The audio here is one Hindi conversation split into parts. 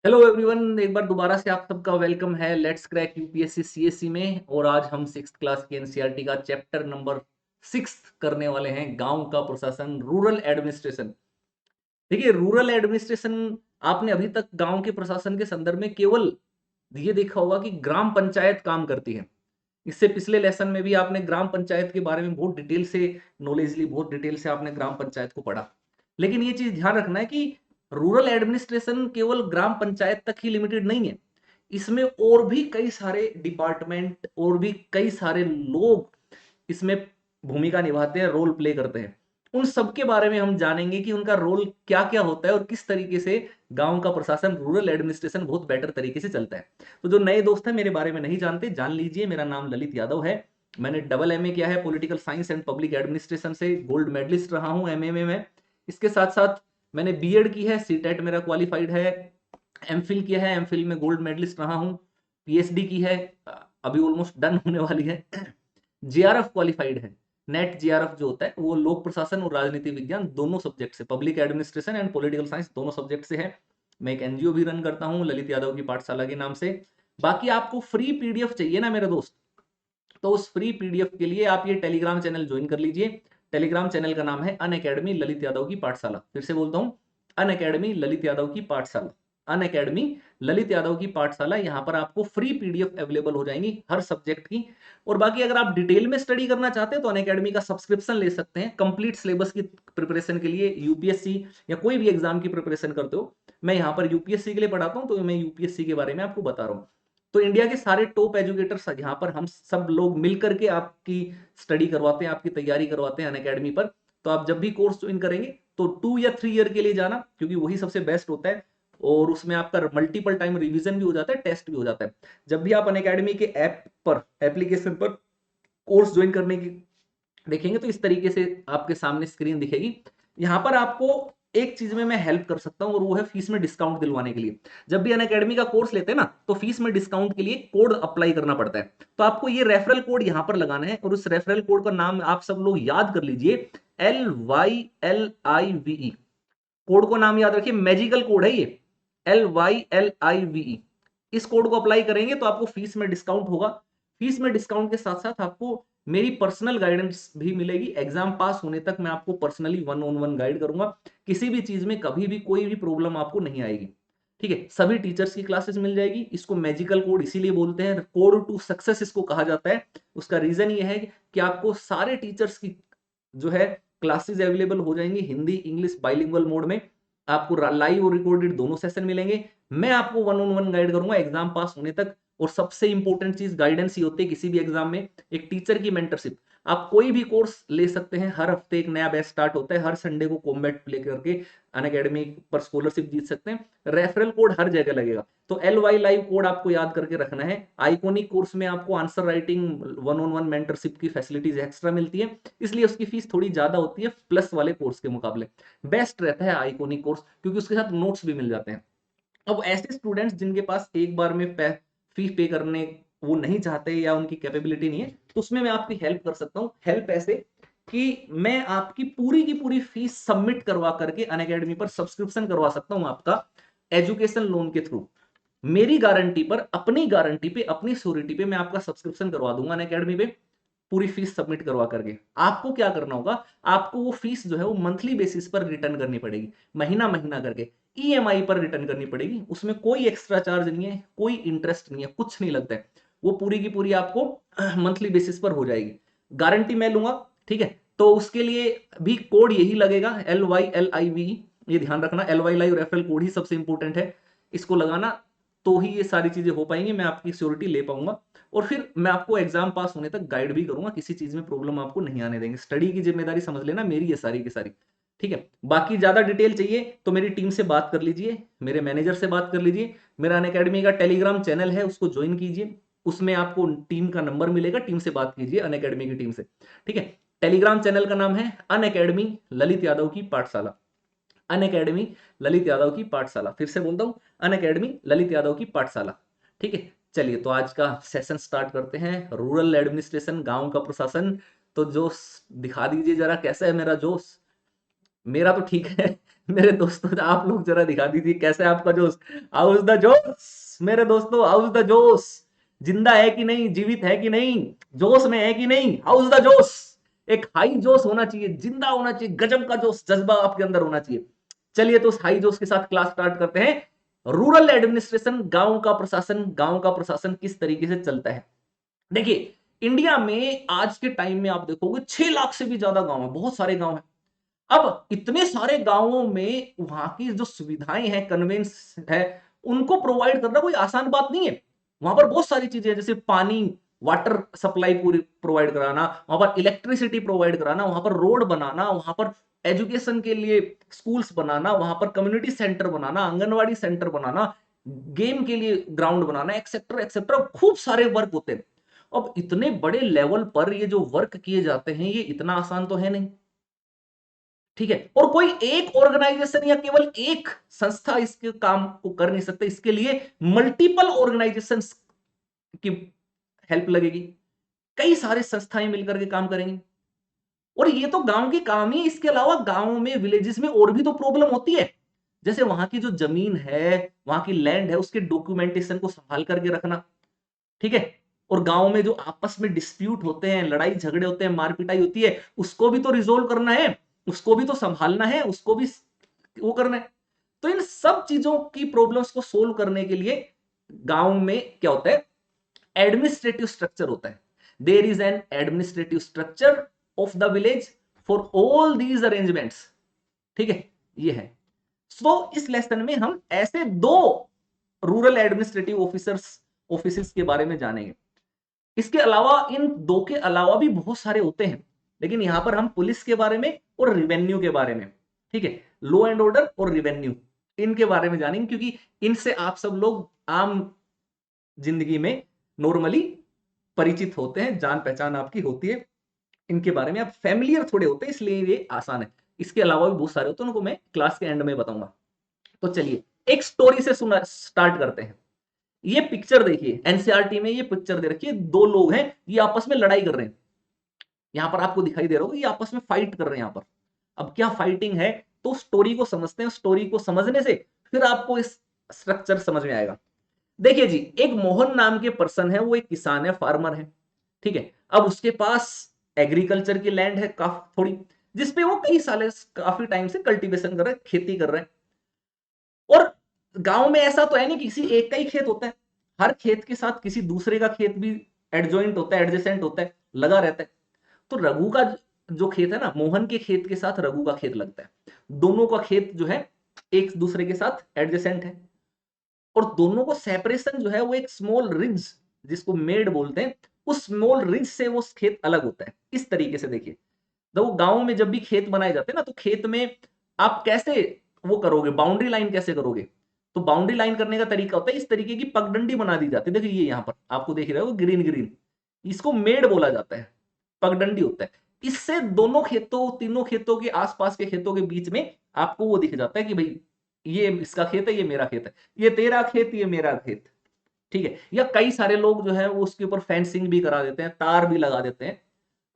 हेलो एवरीवन, एक बार दोबारा से आप सबका वेलकम है लेट्स क्रैक यूपीएससी सीएससी में। और आज हम सिक्स क्लास की एनसीईआरटी का चैप्टर नंबर 6 करने वाले हैं, गांव का प्रशासन, रूरल एडमिनिस्ट्रेशन। देखिए, रूरल एडमिनिस्ट्रेशन आपने अभी तक गांव के प्रशासन के संदर्भ में केवल ये देखा होगा कि ग्राम पंचायत काम करती है। इससे पिछले लेसन में भी आपने ग्राम पंचायत के बारे में बहुत डिटेल से नॉलेज ली, बहुत डिटेल से आपने ग्राम पंचायत को पढ़ा। लेकिन ये चीज ध्यान रखना है कि रूरल एडमिनिस्ट्रेशन केवल ग्राम पंचायत तक ही लिमिटेड नहीं है। इसमें और भी कई सारे डिपार्टमेंट और भी कई सारे लोग इसमें भूमिका निभाते हैं, रोल प्ले करते हैं। उन सब के बारे में हम जानेंगे कि उनका रोल क्या क्या होता है और किस तरीके से गांव का प्रशासन, रूरल एडमिनिस्ट्रेशन बहुत बेटर तरीके से चलता है। तो जो नए दोस्त हैं, मेरे बारे में नहीं जानते, जान लीजिए। मेरा नाम ललित यादव है। मैंने डबल एमए किया है political science and public administration से, गोल्ड मेडलिस्ट रहा हूं एमए में। इसके साथ साथ मैंने बीएड की है, सीटेट मेरा क्वालिफाइड है। एमफिल किया है, एमफिल में गोल्ड मेडलिस्ट रहा हूं। पीएचडी की है, अभी ऑलमोस्ट डन होने वाली है। जेआरएफ क्वालिफाइड है। नेट जेआरएफ जो होता है वो लोक प्रशासन और राजनीति विज्ञान दोनों सब्जेक्ट से, public administration and political science दोनों सब्जेक्ट से है। मैं एक एनजीओ भी रन करता हूं ललित यादव की पाठशाला के नाम से। बाकी आपको फ्री पीडीएफ चाहिए ना मेरे दोस्त, तो उस फ्री पीडीएफ के लिए आप ये टेलीग्राम चैनल ज्वाइन कर लीजिए। टेलीग्राम चैनल का नाम है अनअकैडमी ललित यादव की पाठशाला। फिर से बोलता हूं, अनअकैडमी ललित यादव की पाठशाला। अनअकैडमी ललित यादव की पाठशाला, यहां पर आपको फ्री पीडीएफ अवेलेबल हो जाएंगी हर सब्जेक्ट की। और बाकी अगर आप डिटेल में स्टडी करना चाहते हैं तो अनअकैडमी का सब्सक्रिप्शन ले सकते हैं कंप्लीट सिलेबस की प्रिपरेशन के लिए। यूपीएससी या कोई भी एग्जाम की प्रिपरेशन करते हो, मैं यहाँ पर यूपीएससी के लिए पढ़ाता हूँ, तो मैं यूपीएससी के बारे में आपको बता रहा हूँ। तो इंडिया के सारे टॉप एजुकेटर्स यहाँ पर हम सब लोग मिल करके आपकी स्टडी करवाते हैं, आपकी तैयारी करवाते हैं अनअकैडमी पर। तो आप जब भी कोर्स ज्वाइन करेंगे तो 2 या 3 ईयर के लिए जाना, क्योंकि वही सबसे बेस्ट होता है। और उसमें आपका मल्टीपल टाइम रिवीजन भी हो जाता है, टेस्ट भी हो जाता है। जब भी आप अनअकैडमी के ऐप पर, एप्लीकेशन पर कोर्स ज्वाइन करने की देखेंगे तो इस तरीके से आपके सामने स्क्रीन दिखेगी। यहां पर आपको एक चीज में मैं हेल्प कर सकता हूं, और वो है फीस में डिस्काउंट दिलवाने के लिए। जब भी अनअकैडमी का कोर्स लेते हैं ना, तो फीस में डिस्काउंट के लिए कोड अप्लाई करना पड़ता है। तो आपको ये रेफरल कोड यहां पर लगाना है, और उस रेफरल कोड का नाम आप सब लोग याद कर लीजिए, LYLIVE। कोड को नाम याद रखिए, मैजिकल कोड है ये, LYLIVE। इस कोड को अप्लाई करेंगे तो आपको फीस में डिस्काउंट होगा। फीस में डिस्काउंट के साथ साथ आपको मेरी पर्सनल गाइडेंस भी मिलेगी। एग्जाम पास होने तक मैं आपको पर्सनली 1-on-1 गाइड करूंगा। किसी भी चीज में कभी भी कोई भी प्रॉब्लम आपको नहीं आएगी। ठीक है, सभी टीचर्स की क्लासेस मिल जाएगी। इसको मैजिकल कोड इसीलिए बोलते हैं, कोड टू सक्सेस इसको कहा जाता है। उसका रीजन ये है कि आपको सारे टीचर्स की जो है क्लासेस अवेलेबल हो जाएंगी, हिंदी इंग्लिश बाइलिंगुअल मोड में। आपको लाइव और रिकॉर्डेड दोनों सेशन मिलेंगे। मैं आपको 1-on-1 गाइड करूंगा एग्जाम पास होने तक। और सबसे इंपॉर्टेंट चीज गाइडेंस ही होती है किसी भी एग्जाम में, एक टीचर की मेंटरशिप। आप कोई भी कोर्स ले सकते हैं, हर हफ्ते एक नया बैच स्टार्ट होता है, हर संडे को कॉम्बैट प्ले करके अनअकैडमी पर स्कॉलरशिप जीत सकते हैं। रेफरल कोड हर जगह लगेगा, तो LY लाइव कोड आपको याद करके रखना है। आइकोनिक कोर्स में आपको आंसर राइटिंग 1-on-1 मेंटरशिप की फैसिलिटीज एक्स्ट्रा मिलती है, इसलिए उसकी फीस थोड़ी ज्यादा होती है प्लस वाले कोर्स के मुकाबले। बेस्ट रहता है आइकोनिक कोर्स, क्योंकि उसके साथ नोट्स भी मिल जाते हैं। अब ऐसे स्टूडेंट्स जिनके पास एक बार में फी पे करने वो नहीं चाहते या उनकी कैपेबिलिटी नहीं है, तो उसमें मैं आपकी हेल्प कर सकता हूँ। हेल्प ऐसे कि मैं आपकी पूरी की पूरी फीस सबमिट करवा करके अनअकैडमी पर सब्सक्रिप्शन करवा सकता हूं आपका, एजुकेशन लोन के थ्रू। मेरी गारंटी पर, अपनी गारंटी पे, अपनी श्योरिटी पे मैं आपका सब्सक्रिप्शन करवा दूंगा अनअकैडमी पे, पूरी फीस सबमिट करवा करके। आपको क्या करना होगा, आपको वो फीस जो है वो मंथली बेसिस पर रिटर्न करनी पड़ेगी, महीना महीना करके ईएमआई पर रिटर्न करनी पड़ेगी। उसमें कोई एक्स्ट्रा चार्ज नहीं है, कोई इंटरेस्ट नहीं है, कुछ नहीं लगता है। वो पूरी की पूरी आपको मंथली बेसिस पर हो जाएगी, गारंटी मैं लूंगा। ठीक है, तो उसके लिए भी कोड यही लगेगा, LYLIVE। ये ध्यान रखना, LY लाइव रेफरल कोड ही सबसे इंपॉर्टेंट है, इसको लगाना। तो ही ये सारी चीजें हो पाएंगी, मैं आपकी श्योरिटी ले पाऊंगा। और फिर मैं आपको एग्जाम पास होने तक गाइड भी करूंगा, किसी चीज में प्रॉब्लम आपको नहीं आने देंगे। स्टडी की जिम्मेदारी समझ लेना मेरी है सारी की सारी। ठीक है, बाकी ज्यादा डिटेल चाहिए तो मेरी टीम से बात कर लीजिए, मेरे मैनेजर से बात कर लीजिए। मेरा अनअकैडमी का टेलीग्राम चैनल है, उसको ज्वाइन कीजिए। उसमें आपको टीम का नंबर मिलेगा, टीम से बात कीजिए अनअकैडमी की टीम से। ठीक है, टेलीग्राम चैनल का नाम है अनअकैडमी ललित यादव की पाठशाला। अनअकैडमी ललित यादव की पाठशाला, फिर से बोलता हूं, अनअकैडमी ललित यादव की पाठशाला। ठीक है, चलिए तो आज का सेशन स्टार्ट करते हैं। रूरल एडमिनिस्ट्रेशन, गांव का प्रशासन। तो जोश दिखा दीजिए जरा, कैसा है मेरा जोश। मेरा तो ठीक है। मेरे दोस्तों आप लोग जरा दिखा दीजिए कैसे आपका जोश। हाउस द जोश मेरे दोस्तों, हाउस द जोश। जिंदा है कि नहीं, जीवित है कि नहीं, जोश में है कि नहीं, हाउस द जोश। एक हाई जोश होना चाहिए, जिंदा होना चाहिए, गजब का जोश जज्बा आपके अंदर होना चाहिए। चलिए तो उस हाई जोश के साथ क्लास स्टार्ट करते हैं। रूरल एडमिनिस्ट्रेशन, गांव का प्रशासन किस तरीके से चलता है। देखिए, इंडिया में आज के टाइम में आप देखोगे 6 लाख से भी ज्यादा गांव है, बहुत सारे गांव हैं। अब इतने सारे गांवों में वहां की जो सुविधाएं हैं, कन्वेंस है, उनको प्रोवाइड करना कोई आसान बात नहीं है। वहां पर बहुत सारी चीजें हैं, जैसे पानी, वाटर सप्लाई पूरी प्रोवाइड कराना, वहां पर इलेक्ट्रिसिटी प्रोवाइड कराना, वहां पर रोड बनाना, वहां पर एजुकेशन के लिए स्कूल्स बनाना, वहां पर कम्युनिटी सेंटर बनाना, आंगनवाड़ी सेंटर बनाना, गेम के लिए ग्राउंड बनाना, एक्सेट्रा एक्सेट्रा, खूब सारे वर्क होते हैं। अब इतने बड़े लेवल पर ये जो वर्क किए जाते हैं, ये इतना आसान तो है नहीं। ठीक है, और कोई एक ऑर्गेनाइजेशन या केवल एक संस्था इसके काम को कर नहीं सकते, इसके लिए मल्टीपल ऑर्गेनाइजेशंस की हेल्प लगेगी। कई सारे संस्थाएं मिलकर के काम करेंगे। और ये तो गांव के काम ही, इसके अलावा गांव में, विलेजेस में और भी तो प्रॉब्लम होती है। जैसे वहां की जो जमीन है, वहां की लैंड है, उसके डॉक्यूमेंटेशन को संभाल करके रखना। ठीक है, और गांव में जो आपस में डिस्प्यूट होते हैं, लड़ाई झगड़े होते हैं, मारपिटाई होती है, उसको भी तो रिजोल्व करना है, उसको भी तो संभालना है, उसको भी वो करना है। तो इन सब चीजों की प्रॉब्लम्स को सोल्व करने के लिए गांव में क्या होता है, एडमिनिस्ट्रेटिव स्ट्रक्चर होता है। There is an administrative structure of the village for all these arrangements. ठीक है, ये है। सो इस लेसन में हम ऐसे दो रूरल एडमिनिस्ट्रेटिव ऑफिसर्स के बारे में जानेंगे। इसके अलावा, इन दो के अलावा भी बहुत सारे होते हैं, लेकिन यहां पर हम पुलिस के बारे में और रिवेन्यू के बारे में, ठीक है, लॉ एंड ऑर्डर और रिवेन्यू, इनके बारे में जानेंगे, क्योंकि इनसे आप सब लोग आम जिंदगी में नॉर्मली परिचित होते हैं, जान पहचान आपकी होती है, इनके बारे में आप फैमिलियर थोड़े होते हैं, इसलिए ये आसान है। इसके अलावा भी बहुत सारे होते हैं, उनको मैं क्लास के एंड में बताऊंगा। तो चलिए एक स्टोरी से सुना स्टार्ट करते हैं। ये पिक्चर देखिए, एनसीईआरटी में ये पिक्चर दे रखी है, दो लोग हैं, ये आपस में लड़ाई कर रहे हैं। यहां पर आपको दिखाई दे रहा होगा, ये आपस में फाइट कर रहे हैं यहां पर। अब क्या फाइटिंग है, तो स्टोरी को समझते हैं, स्टोरी को समझने से फिर आपको इस स्ट्रक्चर समझ में आएगा। देखिए जी, एक मोहन नाम के पर्सन है, वो एक किसान है, फार्मर है। ठीक है, अब उसके पास एग्रीकल्चर की लैंड है काफी थोड़ी, जिसपे वो कई साल, काफी टाइम से कल्टीवेशन कर रहे हैं, खेती कर रहे हैं। और गांव में ऐसा तो है नहीं किसी एक का ही खेत होता है, हर खेत के साथ किसी दूसरे का खेत भी एडजॉइंट होता है, एडजेसेंट होता है, लगा रहता है। तो रघु का जो खेत है ना, मोहन के खेत के साथ रघु का खेत लगता है। दोनों का खेत जो है एक दूसरे के साथ एडजेसेंट है, और दोनों को सेपरेशन जो है वो एक स्मॉल रिज, जिसको मेड बोलते हैं, उस स्मॉल रिज से वो खेत अलग होता है। इस तरीके से देखिए, तो गांव में जब भी खेत बनाए जाते हैं ना, तो खेत में आप कैसे वो करोगे, बाउंड्री लाइन कैसे करोगे। तो बाउंड्री लाइन करने का तरीका होता है, इस तरीके की पगडंडी बना दी जाती है। देखिए ये यहाँ पर आपको देख रहे हो ग्रीन ग्रीन, इसको मेड़ बोला जाता है, पगडंडी होता है। इससे दोनों खेतों, तीनों खेतों के आसपास के खेतों के बीच में आपको वो दिख जाता है कि भाई ये इसका खेत है, ये मेरा खेत है, ये तेरा खेत, ये मेरा खेत। ठीक है, या कई सारे लोग जो है वो उसके ऊपर फेंसिंग भी करा देते हैं, तार भी लगा देते हैं,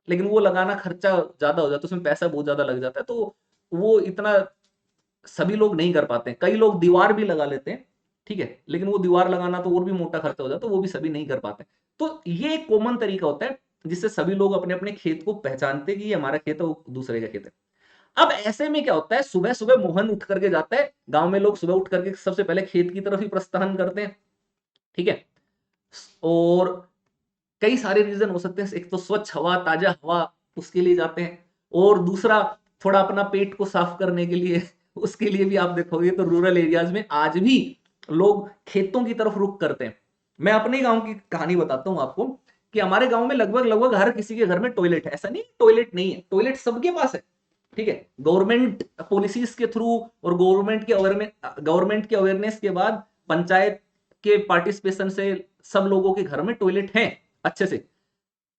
लेकिन वो लगाना खर्चा ज्यादा हो जाता है, उसमें पैसा बहुत ज्यादा लग जाता है, तो वो इतना सभी लोग नहीं कर पाते हैं। कई लोग दीवार भी लगा लेते हैं, ठीक है, लेकिन वो दीवार लगाना तो और भी मोटा खर्चा हो जाता है, वो भी सभी नहीं कर पाते। तो ये एक कॉमन तरीका होता है जिससे सभी लोग अपने अपने खेत को पहचानते हैं कि ये हमारा खेत है, वो दूसरे का खेत है। अब ऐसे में क्या होता है, सुबह सुबह मोहन उठ करके जाता है, गांव में लोग सुबह उठ करके सबसे पहले खेत की तरफ ही प्रस्थान करते हैं। ठीक है, और कई सारे रीजन हो सकते हैं, एक तो स्वच्छ हवा, ताजा हवा, उसके लिए जाते हैं, और दूसरा थोड़ा अपना पेट को साफ करने के लिए, उसके लिए भी आप देखोगे तो रूरल एरियाज में आज भी लोग खेतों की तरफ रुख करते हैं। मैं अपने गांव की कहानी बताता हूं आपको, कि हमारे गांव में लगभग लगभग हर किसी के घर में टॉयलेट है। ऐसा नहीं टॉयलेट नहीं है, टॉयलेट सबके पास है। ठीक है, गवर्नमेंट पॉलिसीज के थ्रू और गवर्नमेंट के अवेयरनेस के बाद, पंचायत के पार्टिसिपेशन से सब लोगों के घर में टॉयलेट हैं अच्छे से।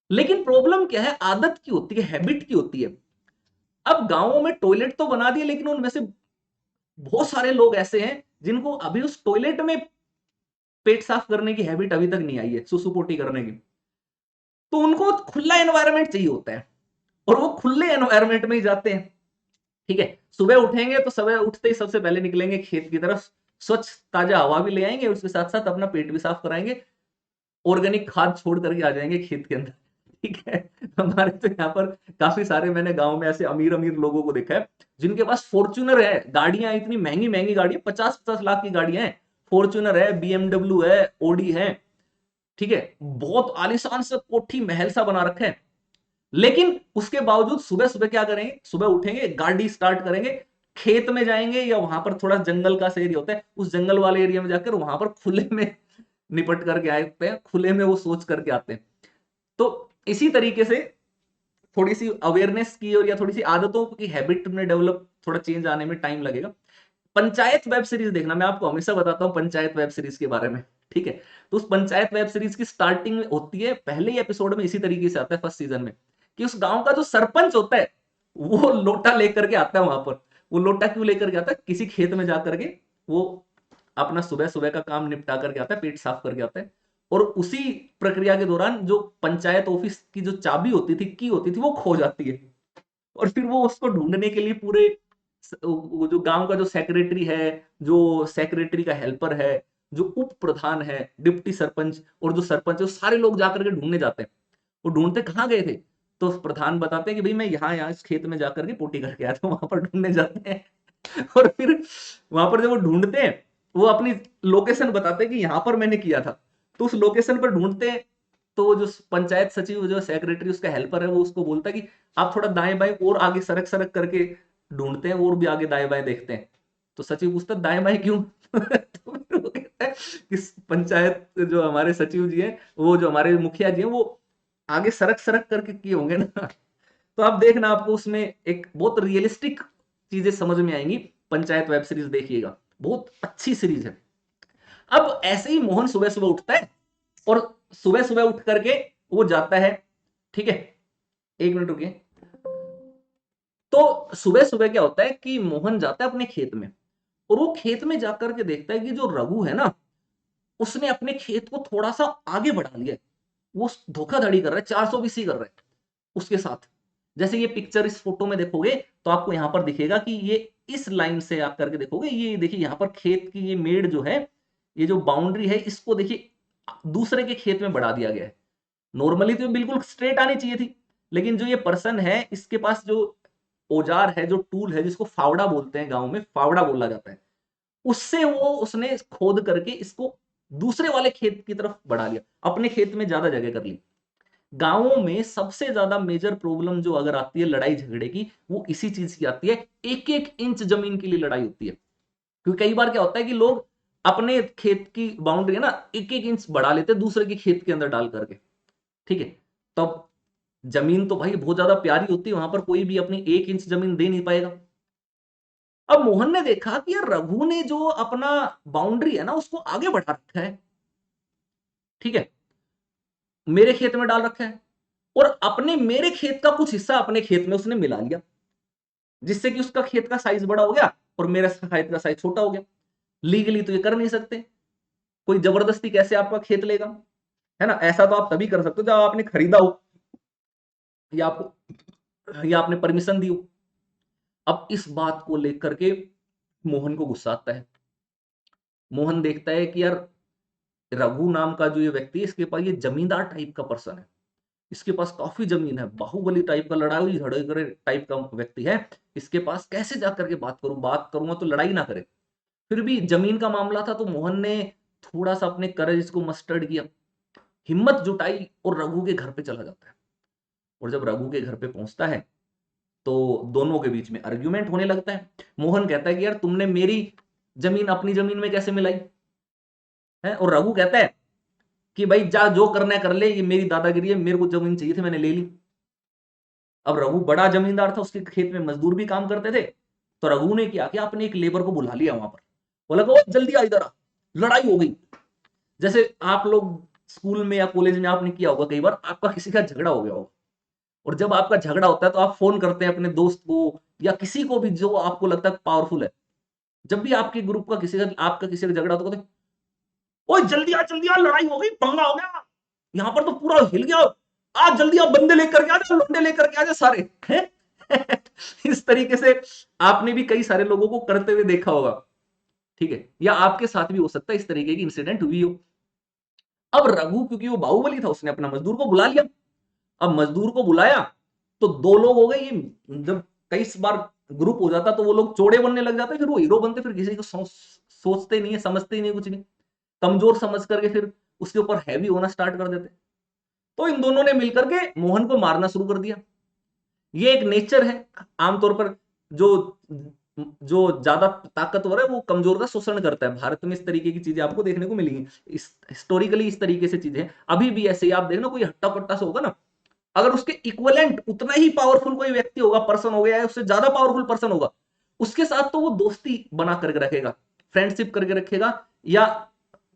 लेकिन प्रॉब्लम क्या है, आदत की होती है, हैबिट की होती है। अब गांवों में टॉयलेट तो बना दिए, लेकिन उनमें से बहुत सारे लोग ऐसे हैं जिनको अभी उस टॉयलेट में पेट साफ करने की हैबिट अभी तक नहीं आई है, सुसुपोटी करने की। तो उनको खुला एनवायरनमेंट चाहिए होता है, और वो खुले एनवायरनमेंट में ही जाते हैं। ठीक है, सुबह उठेंगे तो सुबह उठते ही सबसे पहले निकलेंगे खेत की तरफ, स्वच्छ ताजा हवा भी ले आएंगे, उसके साथ साथ अपना पेट भी साफ कराएंगे, ऑर्गेनिक खाद छोड़ करके आ जाएंगे खेत के अंदर। ठीक है, हमारे तो यहाँ पर काफी सारे मैंने गांव में ऐसे अमीर अमीर लोगों को देखा है जिनके पास फॉर्च्यूनर है, गाड़ियां इतनी महंगी महंगी गाड़ियां, 50-50 लाख की गाड़ियां हैं, फॉर्च्यूनर है, बीएमडब्ल्यू है, ओडी है, ठीक है, बहुत आलीशान से कोठी महल सा बना रखा है। लेकिन उसके बावजूद सुबह सुबह क्या करेंगे, सुबह उठेंगे, गाड़ी स्टार्ट करेंगे, खेत में जाएंगे, या वहां पर थोड़ा जंगल का एरिया होता है, उस जंगल वाले एरिया में जाकर वहां पर खुले में निपट करके आते हैं, खुले में वो सोच करके आते हैं। तो इसी तरीके से थोड़ी सी अवेयरनेस की और या थोड़ी सी आदतों की हैबिट में डेवलप थोड़ा चेंज आने में टाइम लगेगा। पंचायत वेब सीरीज देखना, मैं आपको हमेशा बताता हूं पंचायत वेब सीरीज के बारे में, ठीक है। तो उस पंचायत वेब सीरीज की स्टार्टिंग होती है पहले ही एपिसोड में इसी तरीके से आता है फर्स्ट सीजन में, कि उस गांव का जो सरपंच होता है वो लोटा लेकर के आता है वहां पर। वो लोटा क्यों लेकर के आता है, किसी खेत में जाकर के वो अपना सुबह सुबह का काम निपटा करके आता है, पेट साफ करके आता है, और उसी प्रक्रिया के दौरान जो पंचायत ऑफिस की जो चाबी होती थी, की होती थी, वो खो जाती है। और फिर वो उसको ढूंढने के लिए पूरे जो गांव का जो सेक्रेटरी है, जो सेक्रेटरी का हेल्पर है, जो उप प्रधान है, डिप्टी सरपंच और जो सरपंच है, वो सारे लोग जाकर के ढूंढने जाते हैं। वो ढूंढते कहाँ गए थे, तो प्रधान बताते हैं कि भाई मैं यहाँ यहाँ इस खेत में जाकर के पोटी करके आया था, वहां पर ढूंढने जाते हैं। और फिर वहां पर जब वो ढूंढते हैं, वो अपनी लोकेशन बताते हैं कि यहां पर मैंने किया था। तो उस लोकेशन पर ढूंढते हैं, तो वो जो पंचायत सचिव, जो सेक्रेटरी, उसका हेल्पर है, वो उसको बोलता है कि आप थोड़ा दाएं बाएं और आगे सरक सरक करके ढूंढते हैं, और भी आगे दाएं बाएं देखते हैं। तो सचिव पूछता है दाएं बाएं क्यों? तो फिर वो कहता है कि पंचायत जो हमारे सचिव जी हैं, वो जो हमारे मुखिया जी हैं, वो आगे सरक सरक करके किए होंगे ना। तो आप देखना, आपको उसमें एक बहुत रियलिस्टिक चीजें समझ में आएंगी। पंचायत वेब सीरीज देखिएगा, बहुत अच्छी सीरीज है। अब ऐसे ही मोहन सुबह सुबह उठता है, और सुबह सुबह उठ करके वो जाता है, ठीक है, 1 मिनट रुकिए। तो सुबह सुबह क्या होता है कि मोहन जाता है अपने खेत में, और वो खेत में जाकर के देखता है कि जो रघु है ना, उसने अपने खेत को थोड़ा सा आगे बढ़ा लिया है। वो धोखाधड़ी कर रहा है, 420 कर रहा है उसके साथ। जैसे ये पिक्चर इस फोटो में देखोगे तो आपको यहां पर दिखेगा कि ये इस लाइन से आप करके देखोगे, ये देखिए यहां पर खेत की ये मेड़ जो है, ये जो बाउंड्री है, इसको देखिए दूसरे के खेत में बढ़ा दिया गया है। नॉर्मली तो बिल्कुल स्ट्रेट आनी चाहिए थी, लेकिन जो ये पर्सन है, इसके पास जो औजार है, जो टूल है, जिसको फावड़ा बोलते हैं, गांव में फावड़ा बोला जाता है, उससे वो उसने खोद करके इसको दूसरे वाले खेत की तरफ बढ़ा लिया, अपने खेत में ज्यादा जगह कर ली। गांवों में सबसे ज्यादा मेजर प्रॉब्लम जो अगर आती है लड़ाई झगड़े की, वो इसी चीज की आती है, 1-1 इंच जमीन के लिए लड़ाई होती है। क्योंकि कई बार क्या होता है कि लोग अपने खेत की बाउंड्री है ना 1-1 इंच बढ़ा लेते हैं दूसरे के खेत के अंदर डाल करके, ठीक है। तब जमीन तो भाई बहुत ज्यादा प्यारी होती है, वहां पर कोई भी अपनी 1 इंच जमीन दे नहीं पाएगा। अब मोहन ने देखा कि यार रघु ने जो अपना बाउंड्री है ना, उसको आगे बढ़ा रखा है, ठीक है, मेरे खेत में डाल रखा है, और अपने मेरे खेत का कुछ हिस्सा अपने खेत में उसने मिला लिया, जिससे कि उसका खेत का साइज बड़ा हो गया और मेरा खेत का साइज छोटा हो गया। लीगली तो ये कर नहीं सकते, कोई जबरदस्ती कैसे आपका खेत लेगा, है ना। ऐसा तो आप तभी कर सकते हो जब आपने खरीदा हो, या आपको, या आपने परमिशन दी हो। अब इस बात को लेकर के मोहन को गुस्सा आता है। मोहन देखता है कि यार रघु नाम का जो ये व्यक्ति है, इसके पास ये जमींदार टाइप का पर्सन है, इसके पास काफी जमीन है, बाहुबली टाइप का, लड़ाई झगड़े टाइप का व्यक्ति है, इसके पास कैसे जाकर के बात करूंगा तो लड़ाई ना करे। फिर भी जमीन का मामला था, तो मोहन ने थोड़ा सा अपने करेज को मस्टर्ड किया, हिम्मत जुटाई, और रघु के घर पे चला जाता है। और जब रघु के घर पे पहुंचता है, तो दोनों के बीच में आर्ग्यूमेंट होने लगता है। मोहन कहता है कि यार तुमने मेरी जमीन अपनी जमीन में कैसे मिलाई है, और रघु कहता है कि भाई जा जो करना है कर ले, ये मेरी दादागिरी है, मेरे को जमीन चाहिए थी, मैंने ले ली। अब रघु बड़ा जमींदार था, उसके खेत में मजदूर भी काम करते थे, तो रघु ने क्या किया, अपने एक लेबर को बुला लिया वहां पर, बोला कि जल्दी आ इधर आ, लड़ाई हो गई। जैसे आप लोग स्कूल में या कॉलेज में आपने किया होगा, कई बार आपका किसी का झगड़ा हो गया होगा, और जब आपका झगड़ा होता है तो आप फोन करते हैं अपने दोस्त को या किसी को भी जो आपको लगता है पावरफुल है। जब भी आपके ग्रुप का किसी का, आपका किसी का झगड़ा होता है, ओए जल्दी आ, लड़ाई हो गई, पंगा हो गया, यहाँ पर तो पूरा हिल गया, आज जल्दी आप बंदे लेकर के आ जा, लौंडे लेकर के आ जा सारे हैं। इस तरीके से आपने भी कई सारे लोगों को करते हुए देखा होगा, ठीक है, या आपके साथ भी हो सकता है इस तरीके की इंसिडेंट हुई हो। अब रघु क्योंकि वो बाहुबली था, उसने अपना मजदूर को बुला लिया। अब मजदूर को बुलाया तो दो लोग हो गए। ये जब कई बार ग्रुप हो जाता तो वो लोग चौड़े बनने लग जाते, फिर वो हीरो बनते, फिर किसी को सोचते नहीं है, समझते ही नहीं, कुछ नहीं, कमजोर समझ करके फिर उसके ऊपर हैवी होना स्टार्ट कर देते। तो इन दोनों ने मिलकर के मोहन को मारना शुरू कर दिया। ये एक नेचर है, आमतौर पर जो जो ज्यादा ताकतवर है वो कमजोर का शोषण करता है। भारत में इस तरीके की चीजें आपको देखने को मिलेंगी, इस हिस्टोरिकली इस तरीके से चीजें अभी भी ऐसे ही आप देखना, कोई हट्टा कट्टा से होगा ना, अगर उसके इक्वलेंट उतना ही पावरफुल कोई व्यक्ति होगा, पर्सन हो गया है, उससे ज्यादा पावरफुल पर्सन होगा, उसके साथ तो वो दोस्ती बना करके रखेगा, फ्रेंडशिप करके रखेगा, या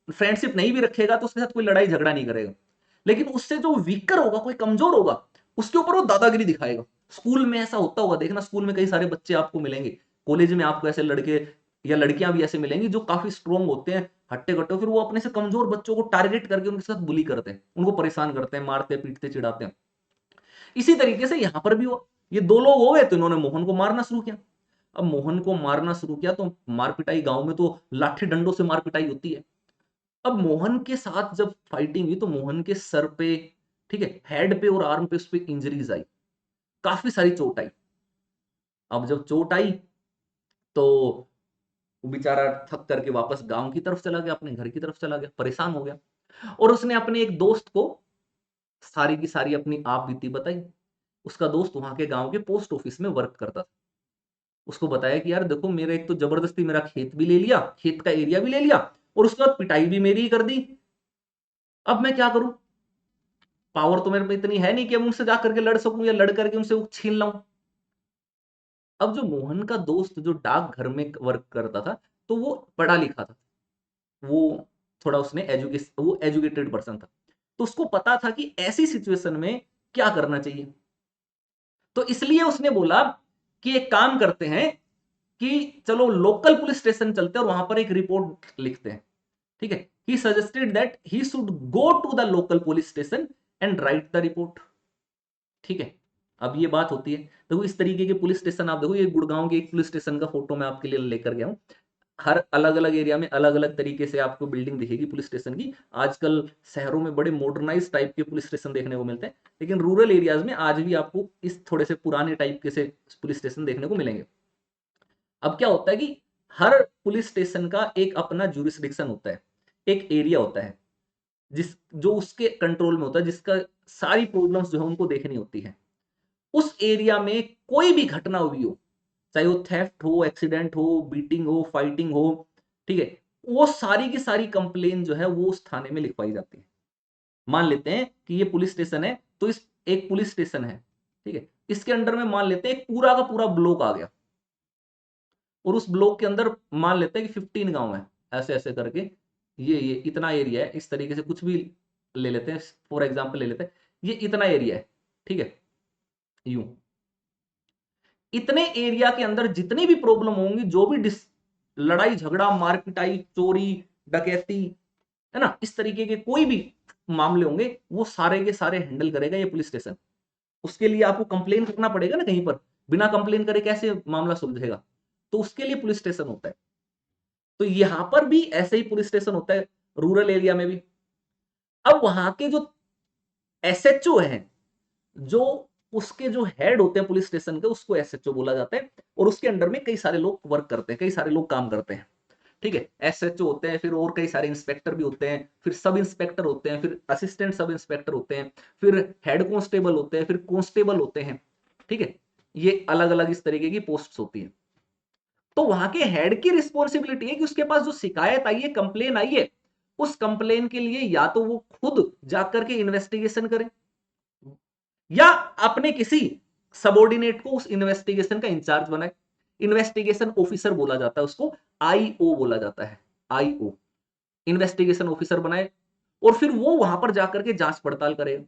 फ्रेंडशिप नहीं भी रखेगा तो उसके साथ कोई लड़ाई झगड़ा नहीं करेगा। लेकिन उससे जो वीकर होगा, कोई कमजोर होगा, उसके ऊपर वो दादागिरी दिखाएगा। स्कूल में ऐसा होता होगा, देखना स्कूल में कई सारे बच्चे आपको मिलेंगे, कॉलेज में आपको ऐसे लड़के या लड़कियां भी ऐसे मिलेंगी जो काफी स्ट्रोंग होते हैं, हट्टे कट्टे, फिर वो अपने से कमजोर बच्चों को टारगेट करके उनके साथ बुली करते हैं, उनको परेशान करते हैं, मारते पीटते चिढ़ाते हैं। इसी तरीके से यहां पर भी हुआ, ये दो लोग हो गए तो इन्होंने मोहन को मारना शुरू किया। अब मोहन को मारना शुरू किया तो मार पिटाई, गांव में तो लाठी डंडों से मार पिटाई होती है। अब मोहन के साथ जब फाइटिंग हुई तो मोहन के सर पे, ठीक है, हेड पे और आर्म पे उस पे इंजरीज आई, काफी सारी चोट आई। अब जब चोट आई तो वो बेचारा थक करके वापस गांव की तरफ चला गया, अपने घर की तरफ चला गया, परेशान हो गया। और उसने अपने एक दोस्त को सारी की सारी अपनी आप बीती बताई। उसका दोस्त वहां के गांव के पोस्ट ऑफिस में वर्क करता था। उसको बताया कि यार देखो, मेरे एक तो जबरदस्ती मेरा खेत भी ले लिया, खेत का एरिया भी ले लिया, और उसके बाद पिटाई भी मेरी ही कर दी। अब मैं क्या करूं? पावर तो मेरे पे इतनी है नहीं कि अब उनसे जाकर के लड़ सकूं या लड़ करके उनसे वो छीन लाऊं। अब जो मोहन का दोस्त जो डाक घर में वर्क करता था, तो वो पढ़ा लिखा था, वो थोड़ा उसने वो एजुकेटेड पर्सन था, तो उसको पता था कि ऐसी सिचुएशन में क्या करना चाहिए। तो इसलिए उसने बोला कि एक काम करते हैं कि चलो लोकल पुलिस स्टेशन चलते हैं और वहां पर एक रिपोर्ट लिखते हैं, ठीक है। He suggested that he should go to the local police station and write the report, ठीक है। अब ये बात होती है, देखो इस तरीके के पुलिस स्टेशन आप देखो, ये गुड़गांव के एक पुलिस स्टेशन का फोटो मैं आपके लिए लेकर गया हूं। हर अलग अलग एरिया में अलग अलग तरीके से आपको बिल्डिंग दिखेगी पुलिस स्टेशन की। आजकल शहरों में बड़े मॉडर्नाइज टाइप के पुलिस स्टेशन देखने को मिलते हैं, लेकिन रूरल एरियाज में आज भी आपको इस थोड़े से पुराने टाइप के से पुलिस स्टेशन देखने को मिलेंगे। अब क्या होता है कि हर पुलिस स्टेशन का एक अपना जुरिस्डिक्शन होता है, एक एरिया होता है जिस जो उसके कंट्रोल में होता है, जिसका सारी प्रॉब्लम्स जो है उनको देखनी होती है। उस एरिया में कोई भी घटना हुई हो, चाहे वो थेफ्ट हो, एक्सीडेंट हो, बीटिंग हो, फाइटिंग हो, ठीक है, वो सारी की सारी कंप्लेन जो है वो उस थाने में लिखवाई जाती है। मान लेते हैं कि ये पुलिस स्टेशन है, तो इस एक पुलिस स्टेशन है, ठीक है, इसके अंडर में मान लेते हैं एक पूरा का पूरा ब्लॉक आ गया, और उस ब्लॉक के अंदर मान लेते हैं कि 15 गांव है, ऐसे ऐसे करके ये इतना एरिया है, इस तरीके से कुछ भी ले लेते हैं, फॉर एग्जाम्पल ले लेते हैं, ये इतना एरिया है, ठीक है, यूं इतने एरिया के अंदर जितनी भी प्रॉब्लम होंगी, जो भी लड़ाई झगड़ा, मारपिटाई, चोरी, डकैती, है ना, इस तरीके के कोई भी मामले होंगे, वो सारे के सारे हैंडल करेगा ये पुलिस स्टेशन। उसके लिए आपको कंप्लेन करना पड़ेगा ना कहीं पर, बिना कंप्लेन करे कैसे मामला सुलझेगा, तो उसके लिए पुलिस स्टेशन होता है। तो यहां पर भी ऐसे ही पुलिस स्टेशन होता है, रूरल एरिया में भी। अब वहां के जो एसएचओ हैं, जो उसके जो हेड होते हैं पुलिस स्टेशन के, उसको एसएचओ बोला जाता है, और उसके अंडर में कई सारे लोग वर्क करते हैं, कई सारे लोग काम करते हैं, ठीक है। एसएचओ होते हैं, फिर और कई सारे इंस्पेक्टर भी होते हैं, फिर सब इंस्पेक्टर होते हैं, फिर असिस्टेंट सब इंस्पेक्टर होते हैं, फिर हेड कांस्टेबल होते हैं, फिर कांस्टेबल होते हैं, ठीक है। ये अलग अलग इस तरीके की पोस्ट होती है। तो वहां के हेड की रिस्पॉन्सिबिलिटी है कि उसके पास जो शिकायत आई है, कंप्लेन आई है, उस कंप्लेन के लिए या तो वो खुद जाकर के इन्वेस्टिगेशन करे, या अपने किसी सबॉर्डिनेट को उस इन्वेस्टिगेशन का इंचार्ज बनाए। इन्वेस्टिगेशन ऑफिसर बोला जाता है उसको, आईओ बोला जाता है, आईओ इन्वेस्टिगेशन ऑफिसर बनाए, और फिर वो वहां पर जाकर के जांच पड़ताल करेगा,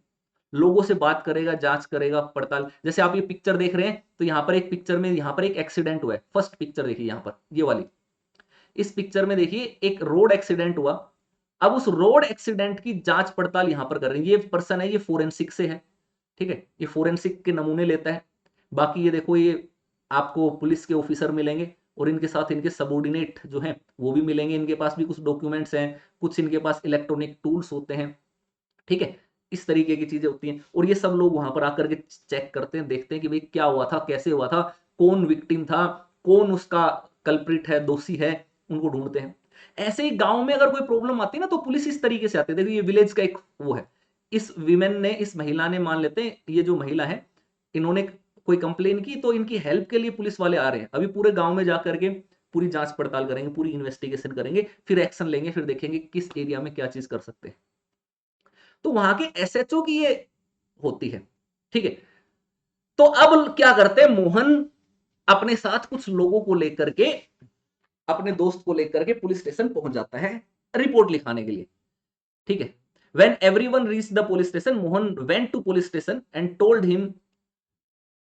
लोगों से बात करेगा, जांच करेगा, पड़ताल। जैसे आप ये पिक्चर देख रहे हैं, तो यहां पर एक पिक्चर में यहां पर एक एक्सीडेंट हुआ है, फर्स्ट पिक्चर देखिए यहां पर, ये वाली, इस पिक्चर में देखिए एक रोड एक्सीडेंट हुआ। अब उस रोड एक्सीडेंट की जांच पड़ताल यहां पर कर रहे हैं, ये पर्सन है, ये फोरेंसिक से है, ठीक है, ये फोरेंसिक के नमूने लेता है, बाकी ये देखो, ये आपको पुलिस के ऑफिसर मिलेंगे और इनके साथ इनके सबॉर्डिनेट जो हैं वो भी मिलेंगे, इनके पास भी कुछ डॉक्यूमेंट्स हैं, कुछ इनके पास इलेक्ट्रॉनिक टूल्स होते हैं, ठीक है। इस तरीके की चीजें होती हैं और ये सब लोग वहां पर आकर के चेक करते हैं, देखते हैं कि भाई क्या हुआ था, कैसे हुआ था, कौन विक्टिम था, कौन उसका कल्प्रिट है, दोषी है, उनको ढूंढते हैं। ऐसे ही गांव में अगर कोई प्रॉब्लम आती है ना तो पुलिस इस तरीके से आती है। देखो ये विलेज का एक वो है, इस विमेन ने, इस महिला ने, मान लेते हैं ये जो महिला है, इन्होंने कोई कंप्लेन की तो इनकी हेल्प के लिए पुलिस वाले आ रहे हैं। अभी पूरे गांव में जाकर के पूरी जांच पड़ताल करेंगे, पूरी इन्वेस्टिगेशन करेंगे, फिर एक्शन लेंगे, फिर देखेंगे किस एरिया में क्या चीज कर सकते हैं। तो वहां के एसएचओ की ये होती है, ठीक है। तो अब क्या करते हैं, मोहन अपने साथ कुछ लोगों को लेकर के, अपने दोस्त को लेकर के पुलिस स्टेशन पहुंच जाता है रिपोर्ट लिखाने के लिए, ठीक है। When everyone reached the police station, Mohan went to police station and told him